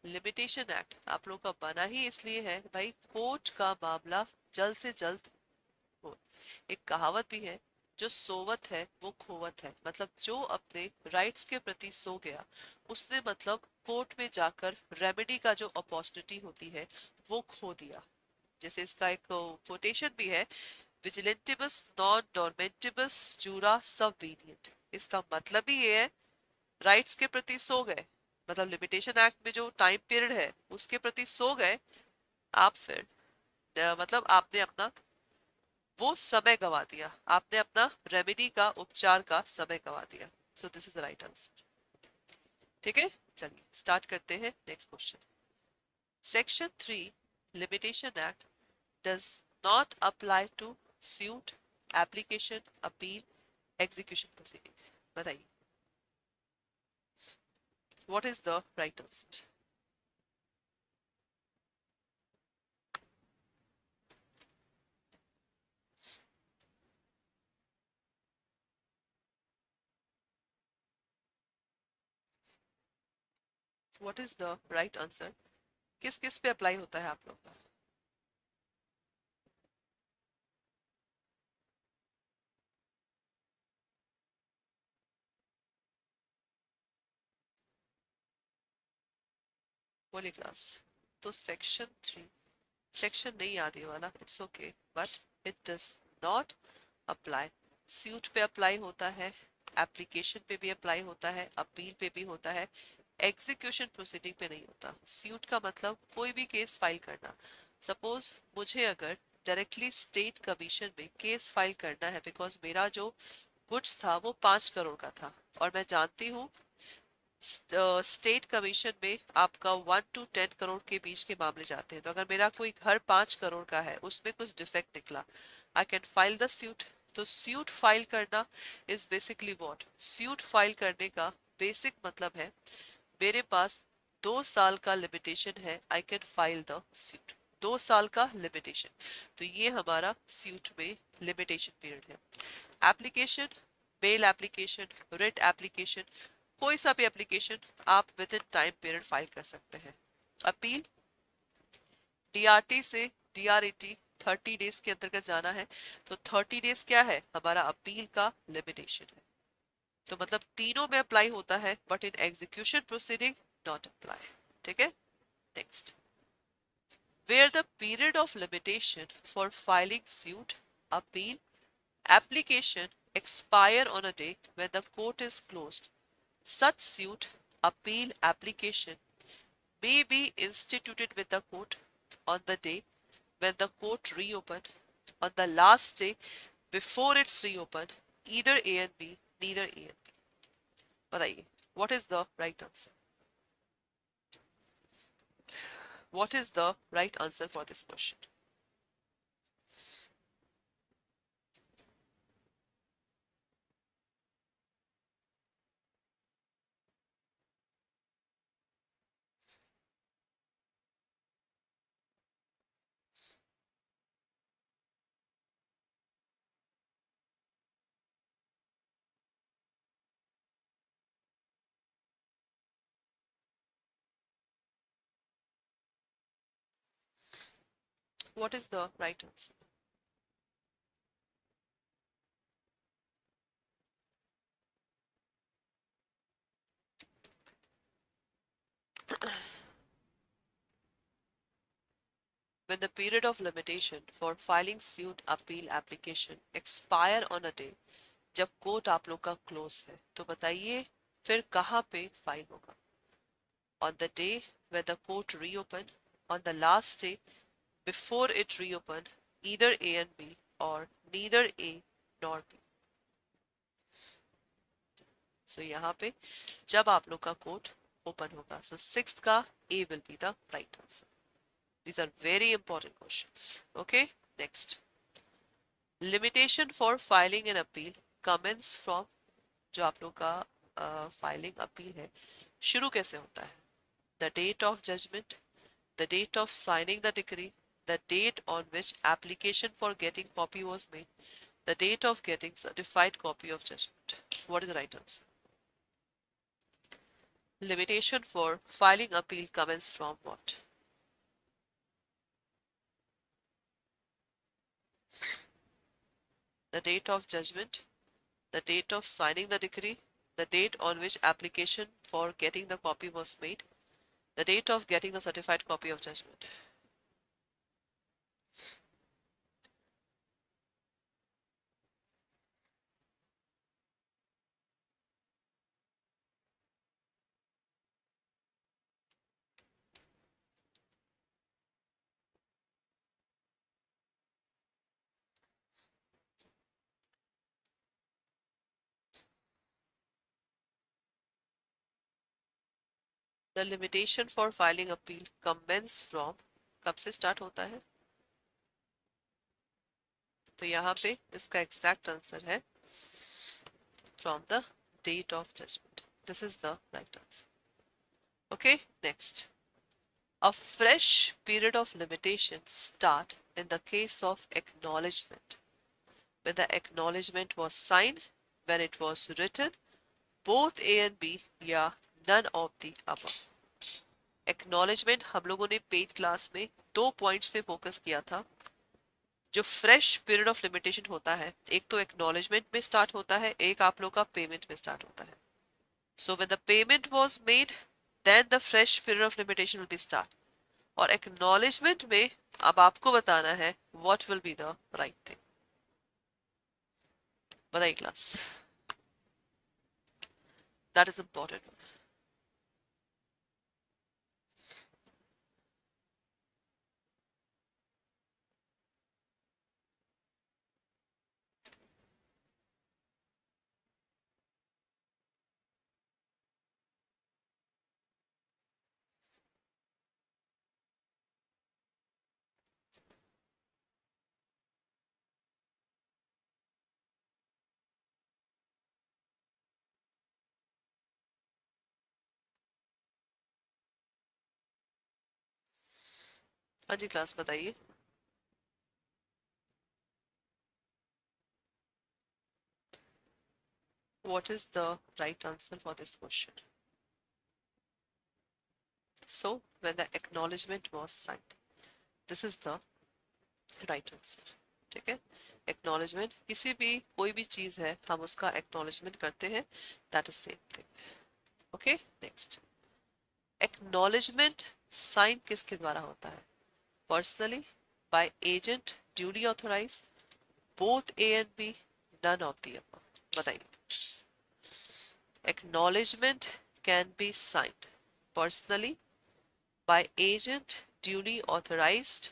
लिमिटेशन एक्ट आप लोग का बना ही इसलिए है भाई कोर्ट का मामला जल्द से जल्द हो। एक कहावत भी है, जो सोवत है वो खोवत है। मतलब जो अपने राइट्स के प्रति सो गया उसने मतलब कोर्ट में जाकर रेमेडी का जो अपॉर्चुनिटी होती है वो खो दिया। जैसे इसका एक कोटेशन भी है, विजिलेंटिबस नॉन डॉर्मेंटिबस जूरा सबवेनिएंट। इसका मतलब ही ये है राइट्स के प्रति सो गए, मतलब लिमिटेशन एक्ट में जो टाइम पीरियड है उसके प्रति सो गए आप, फिर मतलब आपने अपना वो समय गवा दिया, आपने अपना रेमेडी का, उपचार का समय गवा दिया। So this is the right answer, ठीक है? चलिए स्टार्ट करते हैं next question. Section 3 limitation act does not apply to suit, application, appeal, execution proceeding. बताइए what is the right answer? What is the right answer? किस किस पे apply होता है आप लोग का? बोलिए क्लास। तो सेक्शन 3, सेक्शन नहीं याद ये वाला, it's okay, but it does not apply. Suit पे अप्लाई होता है, एप्लीकेशन पे भी अप्लाई होता है, अपील पे भी होता है, एग्जीक्यूशन प्रोसीडिंग पे नहीं होता। सूट का मतलब कोई भी केस फाइल करना। सपोज मुझे अगर डायरेक्टली स्टेट कमीशन में केस फाइल करना है बिकॉज मेरा जो गुड्स था वो 5 करोड़ का था और मैं जानती हूँ स्टेट कमीशन में आपका 1 to 10 करोड़ के बीच के मामले जाते हैं। तो अगर मेरा कोई घर 5 करोड़ का है, उसमें कुछ डिफेक्ट निकला, I can file the suit. तो सूट फाइल करना is basically what? Suit file करने का बेसिक मतलब है मेरे पास 2 साल का लिमिटेशन है, I can file the suit. 2 साल का लिमिटेशन, तो ये हमारा सूट में लिमिटेशन पीरियड है। Application, bail application, writ application, कोई सा भी एप्लीकेशन आप with in time period file कर सकते हैं। अपील, डीआरटी से डीआरएटी 30 डेज के अंतर्गत जाना है, तो 30 डेज क्या है, हमारा अपील का लिमिटेशन है। तो मतलब तीनों में अप्लाई होता है, but in execution proceeding not apply. ठीक है, next. Where the period of limitation for filing suit, appeal, application expire on a day when the court is closed, such suit, appeal, application may be instituted with the court on the day when the court reopened, on the last day before it's reopened, either A and B, neither A and B. बताइए, what is the right answer? What is the right answer for this question? What is the right answer? When the period of limitation for filing suit appeal application expire on a day, जब court आप लोग का close है, तो बताइए फिर कहाँ पे फाइल होगा? On the day when the court reopened, on the last day before it reopened, either A and B or neither A nor B. So यहाँ पे जब आप लोग का कोर्ट ओपन होगा, so 6th का A will be the right answer. These are very important questions. Okay, next. Limitation for filing an appeal commence from, जो आप लोग का फाइलिंग अपील है, शुरू कैसे होता है? The date of judgment, the date of signing the decree, the date on which application for getting copy was made, the date of getting certified copy of judgment. What is the right answer? Limitation for filing appeal commence from what? The date of judgment, the date of signing the decree, the date on which application for getting the copy was made, the date of getting the certified copy of judgment. The limitation for filing appeal commence from, कब से start होता है? तो यहाँ पे इसका exact answer है from the date of judgment. This is the right answer. Okay, next. A fresh period of limitation start in the case of acknowledgement. When the acknowledgement was signed, when it was written, both A and B या none of the above. Acknowledgement हम लोगों ने paid class में 2 points पे focus किया था। जो fresh period of limitation होता है, एक तो एक्नॉलेजमेंट में स्टार्ट होता है, एक आप लोग का पेमेंट में स्टार्ट होता है। So when the payment was made, then the fresh period of limitation will be start. और एक्नॉलेजमेंट में अब आपको बताना है what will be the right thing. बताइए क्लास, दैट इज इंपॉर्टेंट। हाँ जी क्लास बताइए। What is the right answer for this question? So, when the acknowledgement was signed, this is the right answer. ठीक है, acknowledgement किसी भी कोई भी चीज है हम उसका acknowledgement करते हैं, that is same thing. Okay, next. Acknowledgement sign किसके द्वारा होता है? Personally, by agent duly authorized, both A and B, none of the above. बताइए. Acknowledgement can be signed personally by agent duly authorized,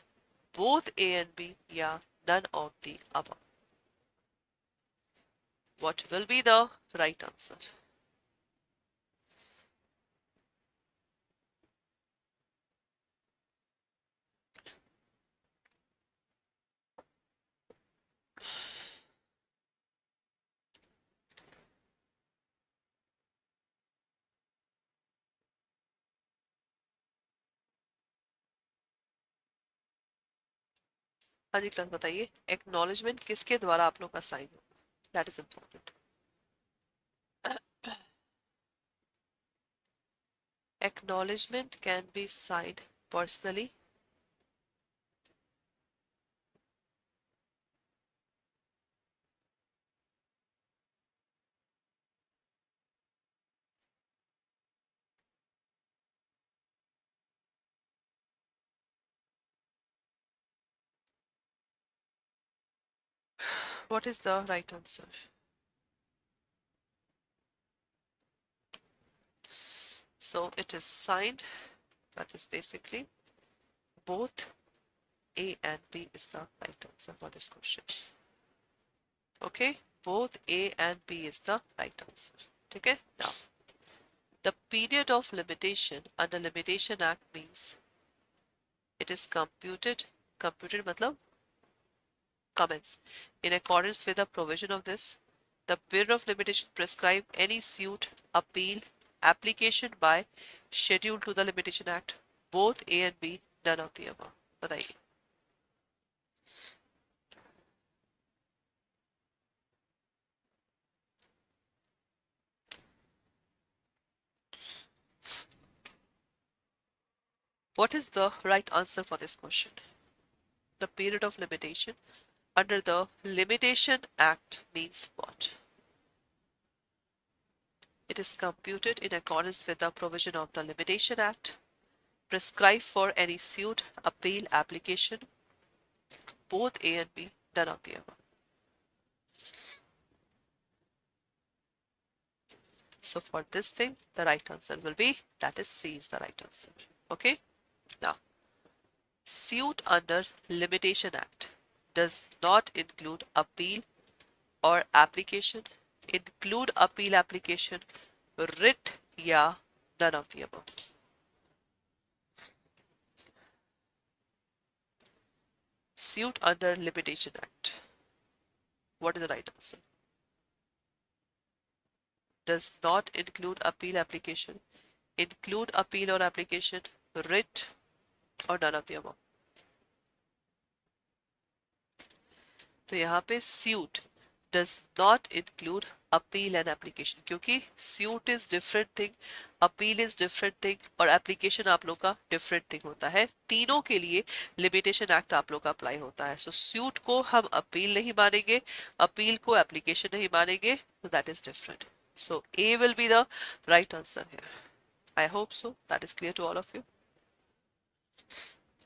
both A and B, या none of the above. What will be the right answer? हाँ जी class बताइए, acknowledgement किसके द्वारा आप लोग का साइन हो, that is important. Acknowledgement can be signed personally. What is the right answer? So it is signed, that is basically both A and B is the right answer for this question. Okay, both A and B is the right answer. ठीक है, now the period of limitation under Limitation Act means it is computed मतलब commence in accordance with the provision of this. The period of limitation prescribe any suit, appeal, application by schedule to the Limitation Act, both A and B, none of the above. बताइए. What is the right answer for this question? The period of limitation under the Limitation Act means what? It is computed in accordance with the provision of the Limitation Act, prescribed for any suit, appeal, application, both A and B, none of the above. So for this thing, the right answer will be, that is C is the right answer. Okay. Now, suit under Limitation Act does not include appeal or application, include appeal application, writ, या none of the above. Suit under Limitation Act. What is the right answer? Does not include appeal application, include appeal or application, writ, or none of the above. तो यहाँ पे suit does not include appeal and application, क्योंकि suit is different thing, appeal is different thing, और application आप लोग का different thing होता है. तीनों के लिए limitation act आप लोग का apply होता है. So suit को हम appeal नहीं मानेंगे, appeal को application नहीं मानेंगे, so that is different. So A will be the right answer here. I hope so. That is clear to all of you.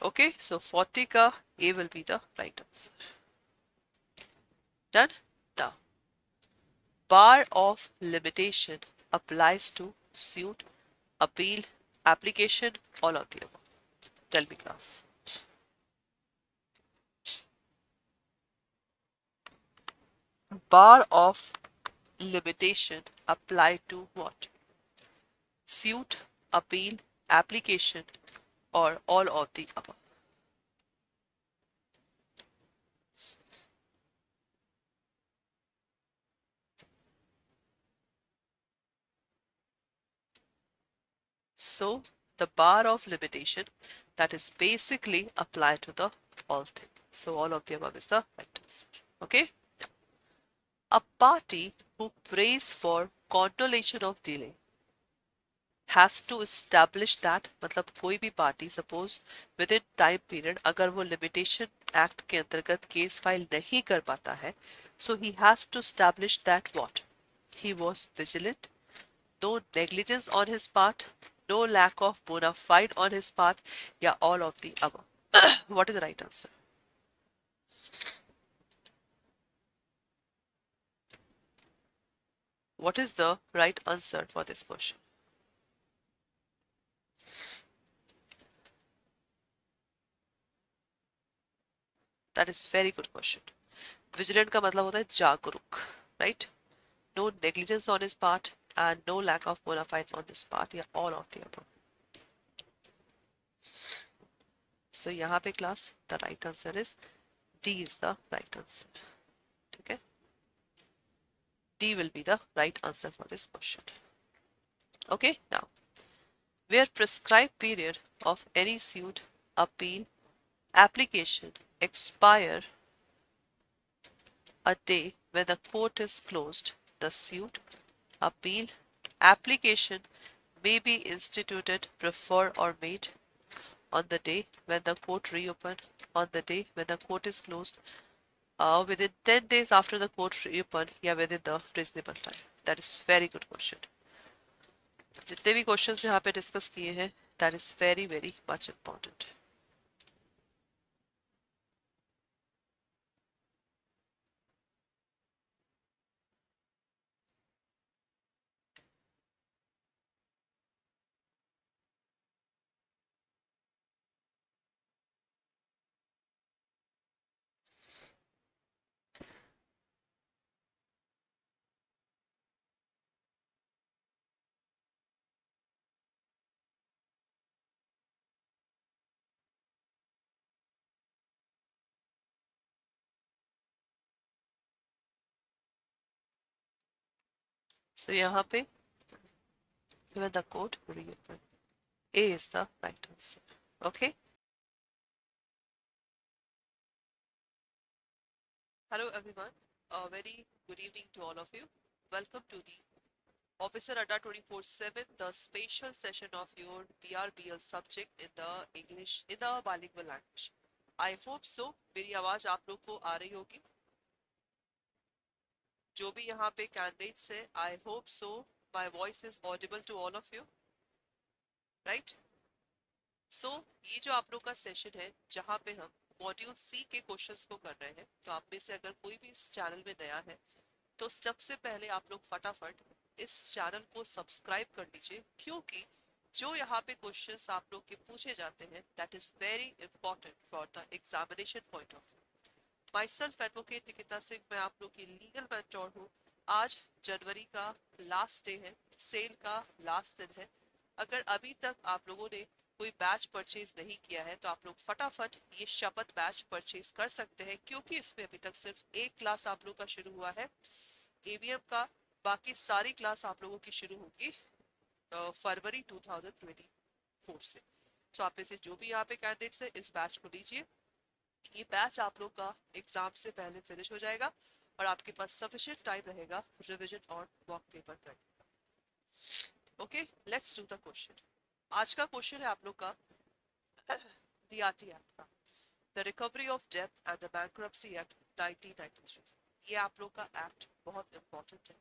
Okay, so 40 का A will be the right answer. Done? Now, bar of limitation applies to suit, appeal, application, all of the above. Tell me, class. Bar of limitation apply to what? Suit, appeal, application, or all of the above. So, the bar of limitation that is basically applied to the all thing. So all of the above is the right answer. Okay. A party who prays for condolation of delay has to establish that, मतलब कोई भी party suppose with in time period अगर वो limitation act के अंतर्गत case file नहीं कर पाता है, so he has to establish that what he was vigilant, no negligence on his part, no lack of bona fide on his part, या all of the above. What is the right answer? What is the right answer for this question? That is very good question. Vigilant का मतलब होता है जागरूक, right? No negligence on his part and no lack of bona fide on his part, या all of the above. So यहाँ पे class the right answer is D is the right answer. ठीक है? D will be the right answer for this question. Okay, now where prescribed period of any suit, appeal, application expire a day when the court is closed, the suit, appeal, application may be instituted, preferred or made on the day when the court reopened, on the day when the court is closed, within 10 days after the court reopened, या within the reasonable time. That is very good question. जितने भी questions यहाँ पे discuss किए हैं, that is very very much important. So यहाँ पे when the court reopened, A is the right answer. Okay. Hello everyone. A very good evening to all of you. Welcome to the Officer Adda 24/7, the special session of your BRBL subject in the English, in the bilingual language. I hope so. मेरी आवाज आप लोग को आ रही होगी. जो भी यहाँ पे कैंडिडेट्स है, I hope so. My voice is audible to all of you, right? So ये जो आप लोग का सेशन है, जहाँ पे हम मॉड्यूल सी के क्वेश्चंस को कर रहे हैं, तो आप में से अगर कोई भी इस चैनल में नया है, तो सबसे पहले आप लोग फटाफट इस चैनल को सब्सक्राइब कर लीजिए, क्योंकि जो यहाँ पे क्वेश्चंस आप लोग के पूछे जाते हैं, that is very important for the examination point of view. My self advocate Nikita Singh, मैं आप लोग की लीगल मेंटोर हूँ. आज जनवरी का लास्ट डे है, सेल का लास्ट दिन है. अगर अभी तक आप लोगों ने कोई बैच परचेज नहीं किया है, तो आप लोग फटाफट ये शपथ बैच परचेज कर सकते हैं, क्योंकि इसमें अभी तक सिर्फ एक क्लास आप लोग का शुरू हुआ है एवीएम का. बाकी सारी क्लास आप लोगों की शुरू होगी फरवरी 2024 से. सो आप में से जो भी यहाँ पे कैंडिडेट्स है, इस बैच को लीजिए. ये बैच आप लोग का एग्जाम से पहले फिनिश हो जाएगा और आपके पास सफिशिएंट टाइम रहेगा रिवीजन और मॉक पेपर करने का. Okay, let's do the question. आज का क्वेश्चन है आप लोग का डीआरटी एक्ट का, द रिकवरी ऑफ डेब्ट एंड द बैंक्रप्सी एक्ट 1993. ये आप लोग का एक्ट बहुत इंपॉर्टेंट है.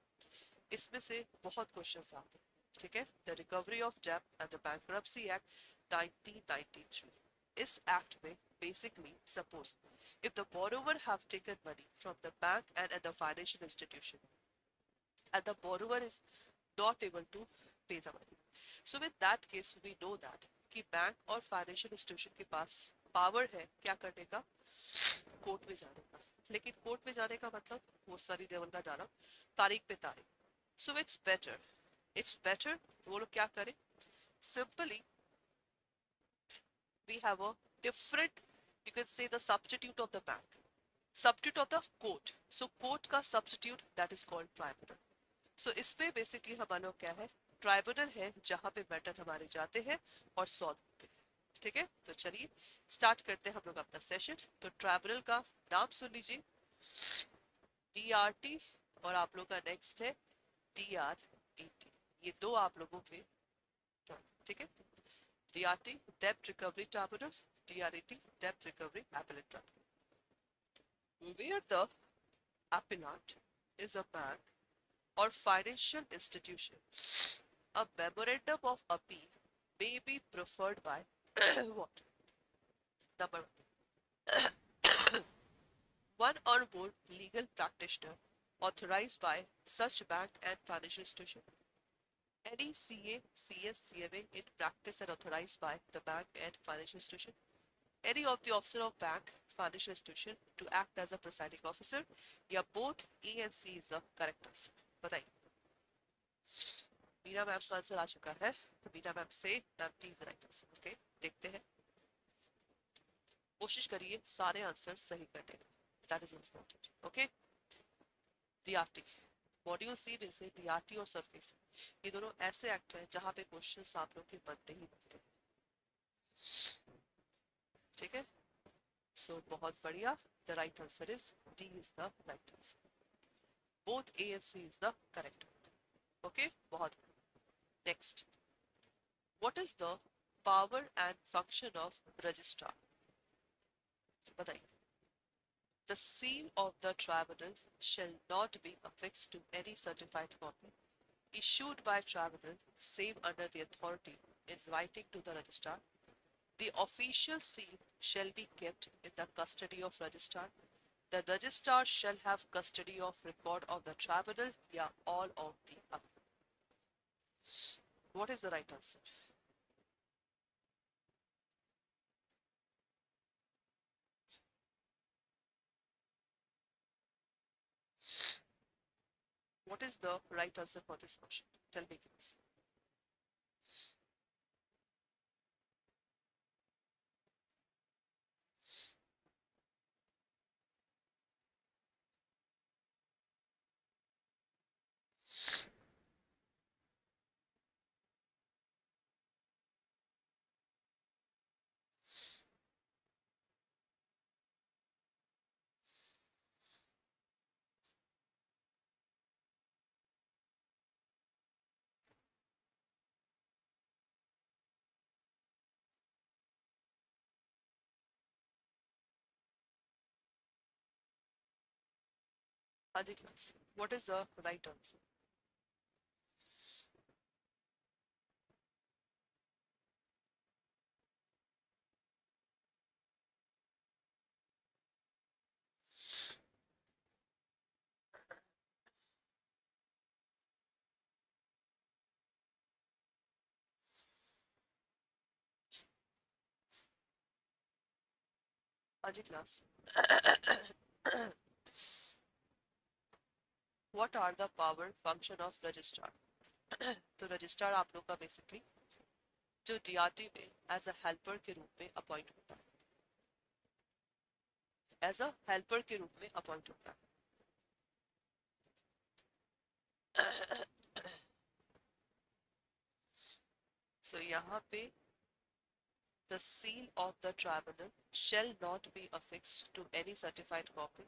इसमें से बहुत क्वेश्चंस आते हैं, ठीक है. द रिकवरी ऑफ डेब्ट एंड द बैंक्रप्सी एक्ट 1993. इस एक्ट में basically suppose if the borrower have taken money from the bank and at the financial institution and the borrower is not able to pay the money, so with that case we know that कि bank और financial institution के पास power है क्या करने का, court में जाने का. लेकिन कोर्ट में जाने का मतलब वो सारी देवल का जाना तारीख पे तारीख. सो इट्स बेटर वो लोग क्या करें, simply we have a different, you can say the substitute of the bank, substitute of the court. So court का substitute that is called tribunal. So इसमें basically हमारा क्या है, ट्राइब्यूनल है जहाँ पे मैटर हमारे जाते हैं और सॉल्व होते हैं, ठीक है, तो चलिए स्टार्ट करते हैं हम लोग अपना सेशन। तो ट्राइब्यूनल का नाम सुन लीजिए, DRT, और आप लोग का नेक्स्ट है DRAT। ये दो आप लोगों के, ठीक है, DRT डेब्ट रिकवरी ट्राइब्यूनल, DRAT डेब्ट recovery appellate tribunal, where the appellant is a bank or financial institution. A memorandum of appeal may be preferred by what? Number one or more legal practitioner authorized by such bank and financial institution. Any CA, CS, CMA in practice and authorized by the bank and financial institution. Any of the officer of bank, financial institution to act as a presiding officer, या both A and C is the correct answer. बताइए। Meera ma'am का answer आ चुका है, तो Meera ma'am से ma'am T is right answer. Okay, देखते हैं, कोशिश करिए सारे आंसर सही करने का, that is important. Okay, DRT module C में से DRT और सरफेस, ये दोनों ऐसे एक्ट हैं जहां पे क्वेश्चंस आप लोग के बनते ही बनते हैं, ठीक है। सो बहुत बढ़िया, the right answer is D is the right answer, both A and C is the correct. Okay, बहुत next, what is the power and function of registrar? बताइए। The seal of the tribunal shall not be affixed to any certified copy issued by tribunal save under the authority in writing to the registrar. The official seal shall be kept in the custody of registrar. The registrar shall have custody of record of the tribunal, yeah, all of the above. What is the right answer? What is the right answer for this question? Tell me, please. Adi class, what is the right answer? Adi class. What are the power function of registrar? तो registrar आप लोग का basically जो DRT में as a helper के रूप में appoint होता है, एज अ हेल्पर के रूप में अपॉइंट होता है। सो यहाँ पे the seal of the tribunal shall not be affixed to any certified copy.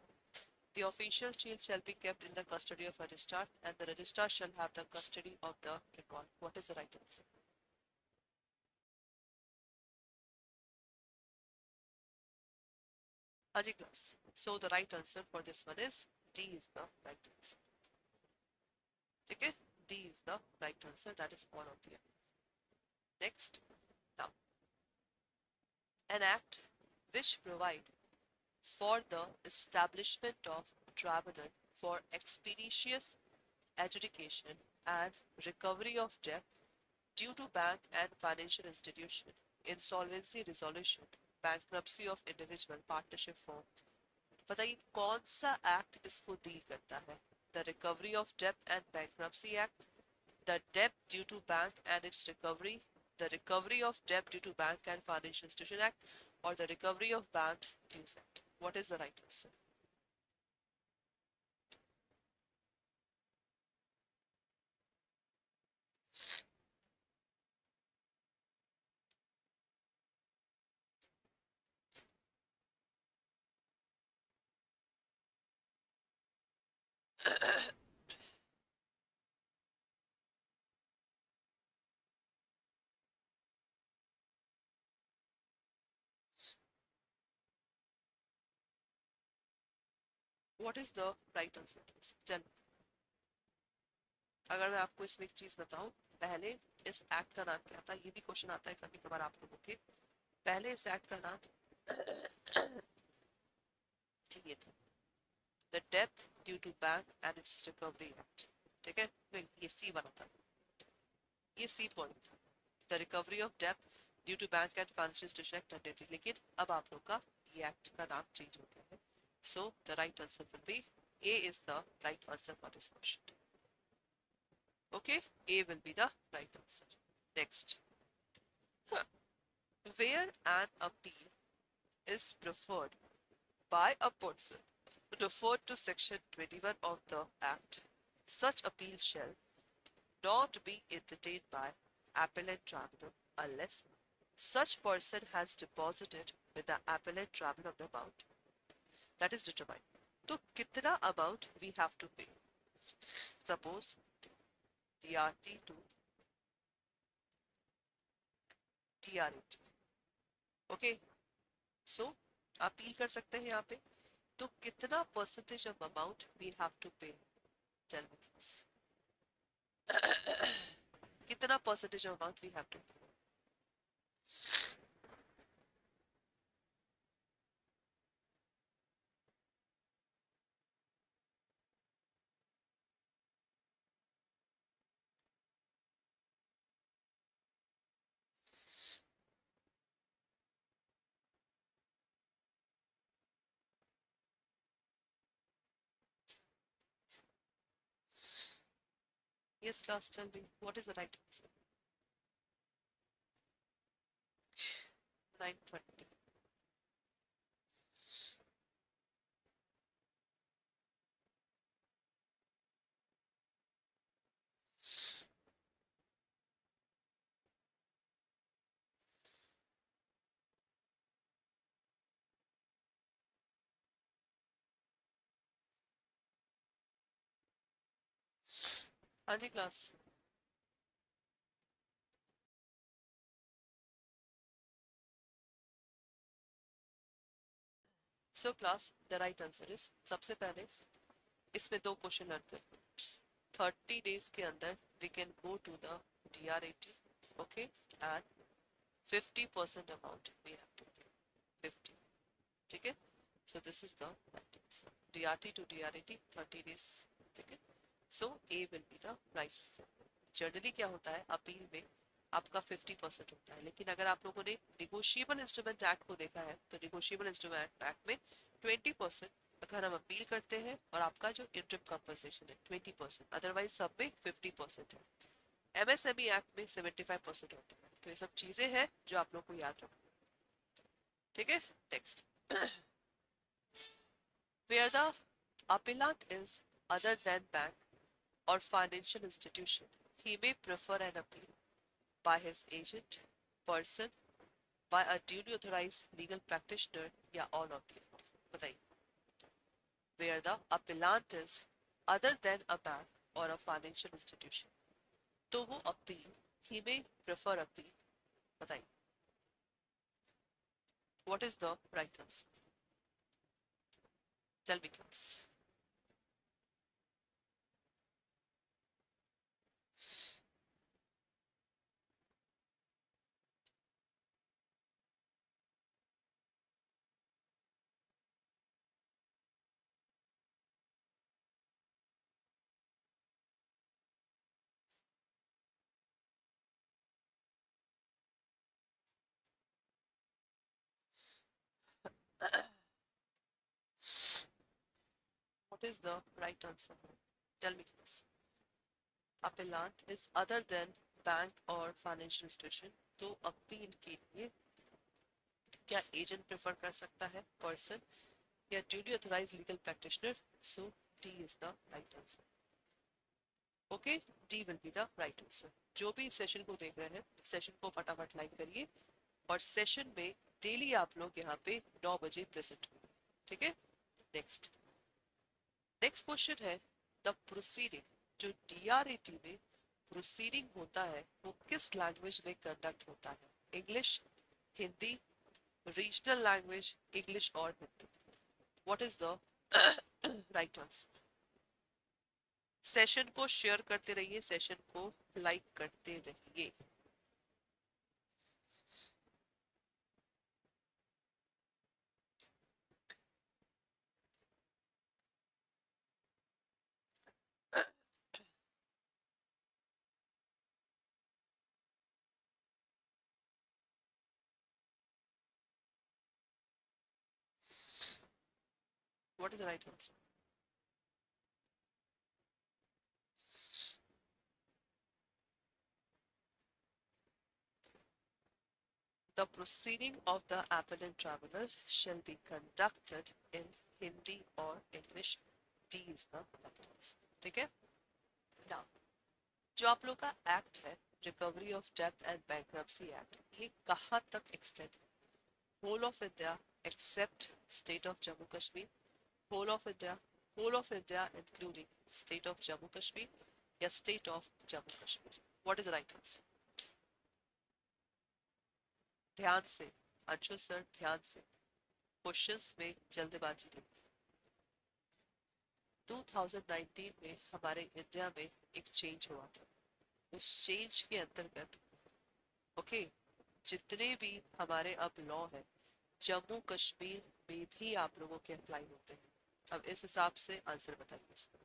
The official seal shall be kept in the custody of registrar, and the registrar shall have the custody of the record. What is the right answer? Aji class. So the right answer for this one is D is the right answer. Okay, D is the right answer. That is all of the. Next, now, an act which provide for the establishment of tribunal for expeditious adjudication and recovery of debt due to bank and financial institution, insolvency resolution, bankruptcy of individual, partnership firm. बताइए कौन सा act इसको deal करता है? The Recovery of Debt and Bankruptcy Act, the Debt Due to Bank and its Recovery, the Recovery of Debt Due to Bank and Financial Institution Act, or the Recovery of Bank Dues Act. What is the right answer? What is the right answer? Tell. अगर मैं आपको इसमें एक चीज बताऊं, पहले इस act का नाम क्या था? ये भी क्वेश्चन आता है कभी कभार आप लोगों के। पहले इस एक्ट का नाम ये था, the depth due to bank and its recovery act. ठीक है, ये सी वाला था, ये सी पॉइंट था, the recovery of depth due to bank and financial institution act 1980। लेकिन अब आप लोग का ये एक्ट का नाम चेंज हो गया है, so the right answer will B A is the right answer for this question. Okay, A will be the right answer. Next, where an appeal is preferred by a person referred to section 21 of the Act, such appeal shall not be entertained by appellant tribunal unless such person has deposited with the appellant tribunal of the amount that is determined. तो कितना amount we have to pay? Suppose DRT to DRT. Okay, so appeal कर सकते हैं यहाँ पे, तो कितना percentage of amount we have to pay? Tell me please, कितना percentage of amount we have to pay? Yes, class, tell me, what is the right answer? 920. हाँ जी क्लास, so class the right answer is, सबसे पहले इसमें दो question learn कर, 30 days के अंदर we can go to the DRAT, okay, and 50% अमाउंट वी हैव टू पे, 50, ठीक है, so this is the right answer, DRT to DRAT 30 days, ठीक है, so A will be the right answer. Generally क्या होता है, अपील में आपका 50% होता है, लेकिन अगर आप लोगों ने निगोशिएबल इंस्ट्रूमेंट एक्ट को देखा है तो निगोशिएबल इंस्ट्रूमेंट एक्ट में 20% अगर हम अपील करते हैं और आपका जो इंटरिम कंपनसेशन है 20%, अदरवाइज सब में 50% है। MSME एक्ट में 75% होता है। तो ये सब चीजें हैं जो आप लोग को याद रखना, ठीक है। Next, where the appellant is other than bank or financial institution, he may prefer an appeal by his agent, person, by a duly authorized legal practitioner या all of the above. बताइए, where the appellant is other than a bank or a financial institution, तो वो appeal, he may prefer appeal, बताइए, what is the right answer? Tell me class. What is the right answer? Tell me please. Appellant is other than bank or financial institution, तो appeal के लिए क्या agent prefer कर सकता है, person या duly authorised legal practitioner? So D is the right answer, okay, D will be the right answer. जो भी इस सेशन को देख रहे हैं, सेशन को फटाफट लाइक करिए, और सेशन में डेली आप लोग यहाँ पे 9 बजे प्रेजेंट होंगे, ठीक है। नेक्स्ट क्वेश्चन है, द प्रोसीडिंग, जो डीआरएटी में प्रोसीडिंग होता है वो किस लैंग्वेज में कंडक्ट होता है? English, Hindi, regional language, English और Hindi. What is the right answer? Session को शेयर करते रहिए, सेशन को लाइक करते रहिए। What is the right answer? The proceeding of the appellant traveler shall be conducted in Hindi or English. D is the right answer. ठीक है? Now, जो आप लोग का एक्ट है, रिकवरी ऑफ डेब्ट एंड बैंक्रप्सी एक्ट, ये कहाँ तक एक्सटेंड है? Whole of India except state of Jammu Kashmir, whole of India, whole of India including state of Jammu Kashmir, या state of Jammu Kashmir? What is the right answer? ध्यान से, अंशु सर ध्यान से, क्वेश्चंस में जल्दबाजी नहीं। 2019 में हमारे इंडिया में एक चेंज हुआ था। उस चेंज के अंतर्गत ओके जितने भी हमारे अब लॉ है जम्मू कश्मीर में भी आप लोगों के अप्लाई होते हैं। अब इस हिसाब से आंसर बताइए इसका,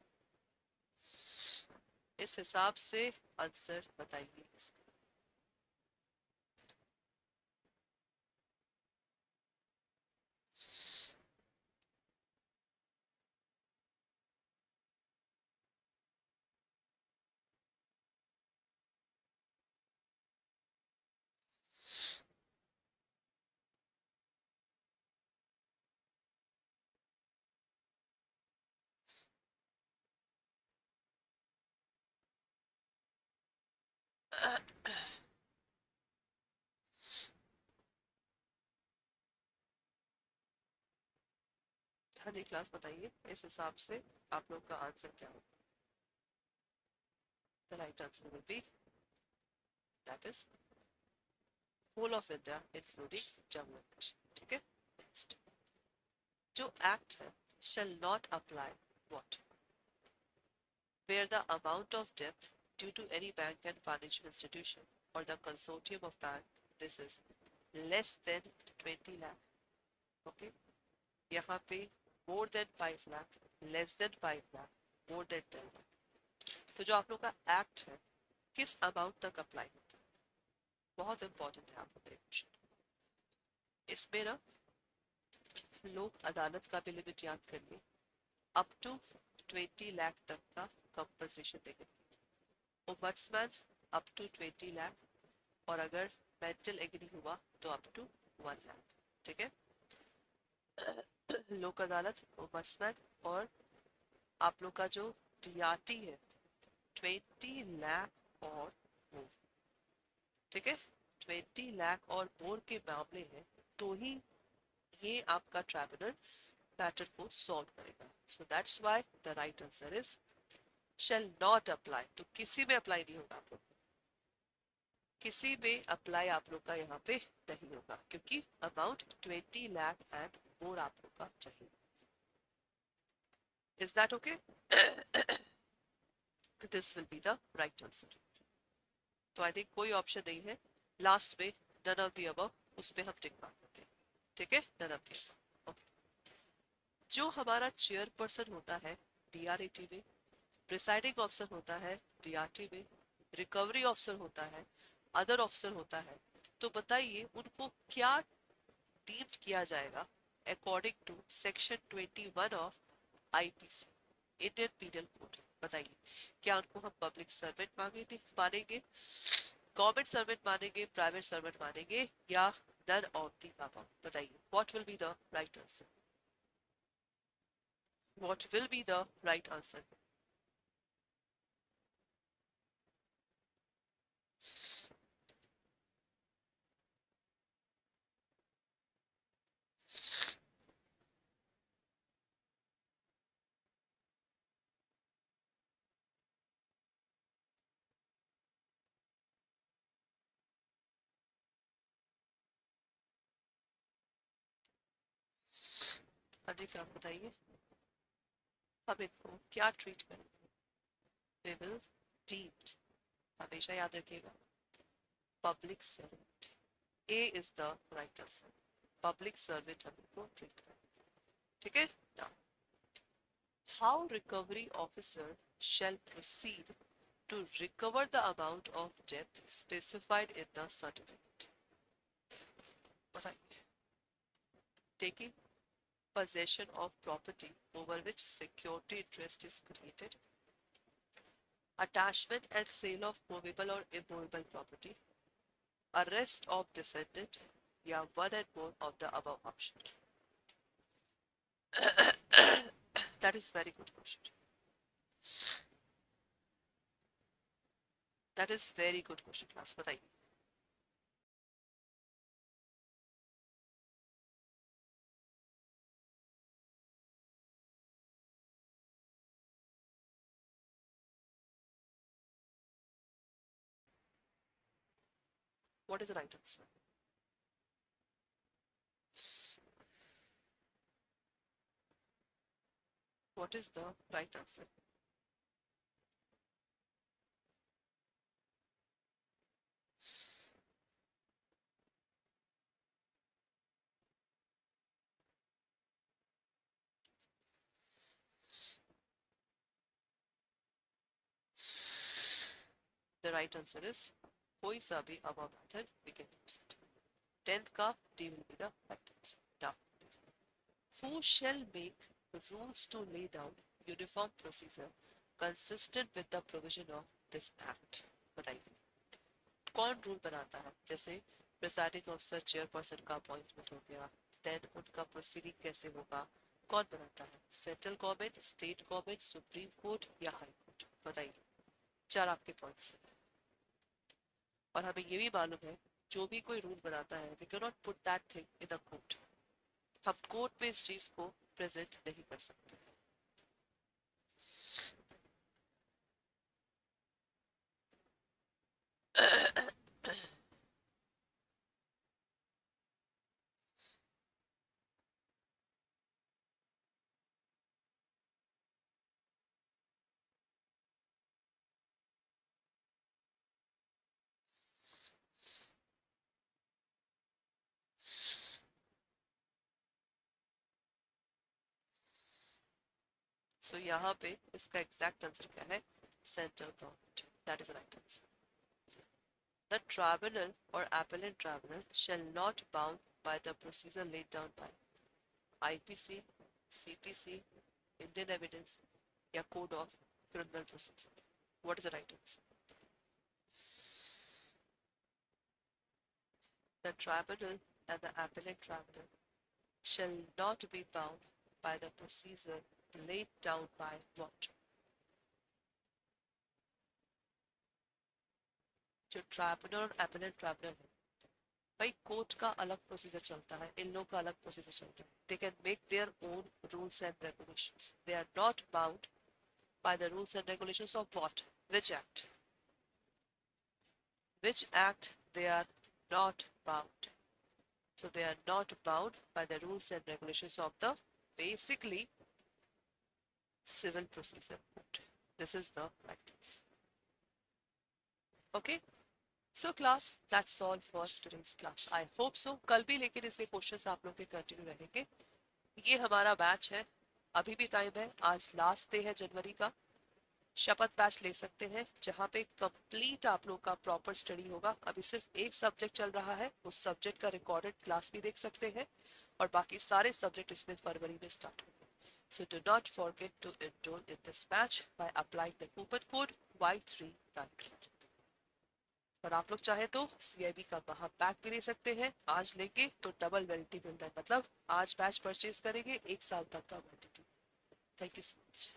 इस हिसाब से आंसर बताइए इसका। हाँ जी क्लास बताइए, इस हिसाब से आप लोग का आंसर क्या होगा? The right answer will be that is whole of India including Jammu and Kashmir. ठीक है, नेक्स्ट, जो एक्ट है shall not apply what? Where the amount of debt due to any bank and financial institution or the consortium of bank, this is less than 20 lakh. Okay, यहाँ पे more than 5 lakh, less than 5 lakh, more than 10 lakh। तो जो आप लोग का act है किस amount तक अप्लाई होता है? बहुत इंपॉर्टेंट है आप लोग का क्वेश्चन। इसमें ना लोक अदालत का भी लिमिट याद करिए, अप टू 20 लाख तक का कंपनसेशन देंगे। ओम्बड्समैन अप टू 20 लाख, और अगर मेंटल एग्री हुआ तो अप टू 1 लाख। ठीक है, लोक अदालत, ओम्बड्समैन और आप लोग का जो डीआरटी है 20 लाख और मोर। ठीक है, 20 लाख और मोर के मामले हैं तो ही ये आपका ट्राइब्यूनल मैटर को सॉल्व करेगा। सो that's why the right answer is shall not apply. तो किसी में अप्लाई नहीं होगा आप लोग, किसी में अप्लाई आप लोग का यहाँ पे नहीं होगा, क्योंकि अमाउंट 20 लाख एंड मोर आप लोग का चाहिए। Is that okay? This will be the right answer. तो आई थिंक कोई ऑप्शन नहीं है लास्ट में, नन ऑफ द अबव, उस पे हम टिक मार देते हैं। ठीक है, none of the above. Okay, जो हमारा चेयरपर्सन होता है डीआरएटी में, प्रिसाइडिंग ऑफिसर होता है डीआरटी में, रिकवरी ऑफिसर होता है, अदर ऑफिसर होता है, तो बताइए उनको क्या डीम्ड किया जाएगा according to section 21 of IPC, Indian penal code? बताइए, क्या उनको हम पब्लिक सर्वेंट मांगेंगे, गवर्नमेंट सर्वेंट मानेंगे, प्राइवेट सर्वेंट मानेंगे, या नन ऑफ द अबव? बताइए, what will be the right answer? What will be the right answer? हाँ जी, क्या बताइए, हम इनको क्या ट्रीट करेंगे? वी विल डीम्ड, हमेशा याद रखिएगा, public servant. A is the right answer, public servant हम इनको ट्रीट करेंगे, ठीक है ना। How recovery officer shall proceed to recover the amount of debt specified in the certificate? बताइए। Taking possession of property over which security interest is created, attachment and sale of movable or immovable property, arrest of defendant, या one and more of the above option. That is very good question. That is very good question class. बताइए। What is the right answer? What is the right answer? The right answer is कोई सा भी above method we can use it. 10th का D will be the right answer. Now, who shall make rules to lay down uniform procedure consistent with the provision of this act? बताइए, कौन rule बनाता है? जैसे presiding officer chairperson का appointment हो गया, then उनका प्रोसीडिंग कैसे होगा, कौन बनाता है? Central government, state government, supreme court या हाई कोर्ट? बताइए, चार आपके पॉइंट्स। और हमें ये भी मालूम है, जो भी कोई रूल बनाता है we can not put that thing in the court, हम कोर्ट में इस चीज को प्रेजेंट नहीं कर सकते। सो यहाँ पे इसका एग्जैक्ट आंसर क्या है? Central government, that is right answer. The tribunal और appellate tribunal shall not bound by the procedure laid down by IPC, CPC, Indian evidence या code of criminal procedure. What is the right answer? The tribunal and the appellate tribunal shall not be bound by the procedure laid down by what? जो tribunal और appellate tribunal है, भाई court का अलग procedure चलता है, इन लोग का अलग प्रोसीजर चलता है। They can make their own rules and regulations, they are not bound by the rules and regulations of what? Which act? Which act they are not bound? So they are not bound by the rules and regulations of the basically civil procedure code. This is the right answer. Okay, so class, that's all for today's class. I hope so. कल भी लेकिन इसके questions आप लोग के continue रहेंगे। ये हमारा बैच है, अभी भी टाइम है, आज लास्ट डे है जनवरी का। शपथ बैच ले सकते हैं, जहाँ पे कंप्लीट आप लोग का प्रॉपर स्टडी होगा। अभी सिर्फ एक सब्जेक्ट चल रहा है, उस सब्जेक्ट का रिकॉर्डेड क्लास भी देख सकते हैं, और बाकी सारे सब्जेक्ट इसमें फरवरी में स्टार्ट होंगे। So do not forget to enroll in this batch by applying the coupon code Y394. और आप लोग चाहे तो CIB का वहाँ पैक भी ले सकते हैं, आज लेके तो डबल वैलिडिटी मिल रहा है, मतलब आज बैच परचेज करेंगे 1 साल तक का validity. Thank you so much.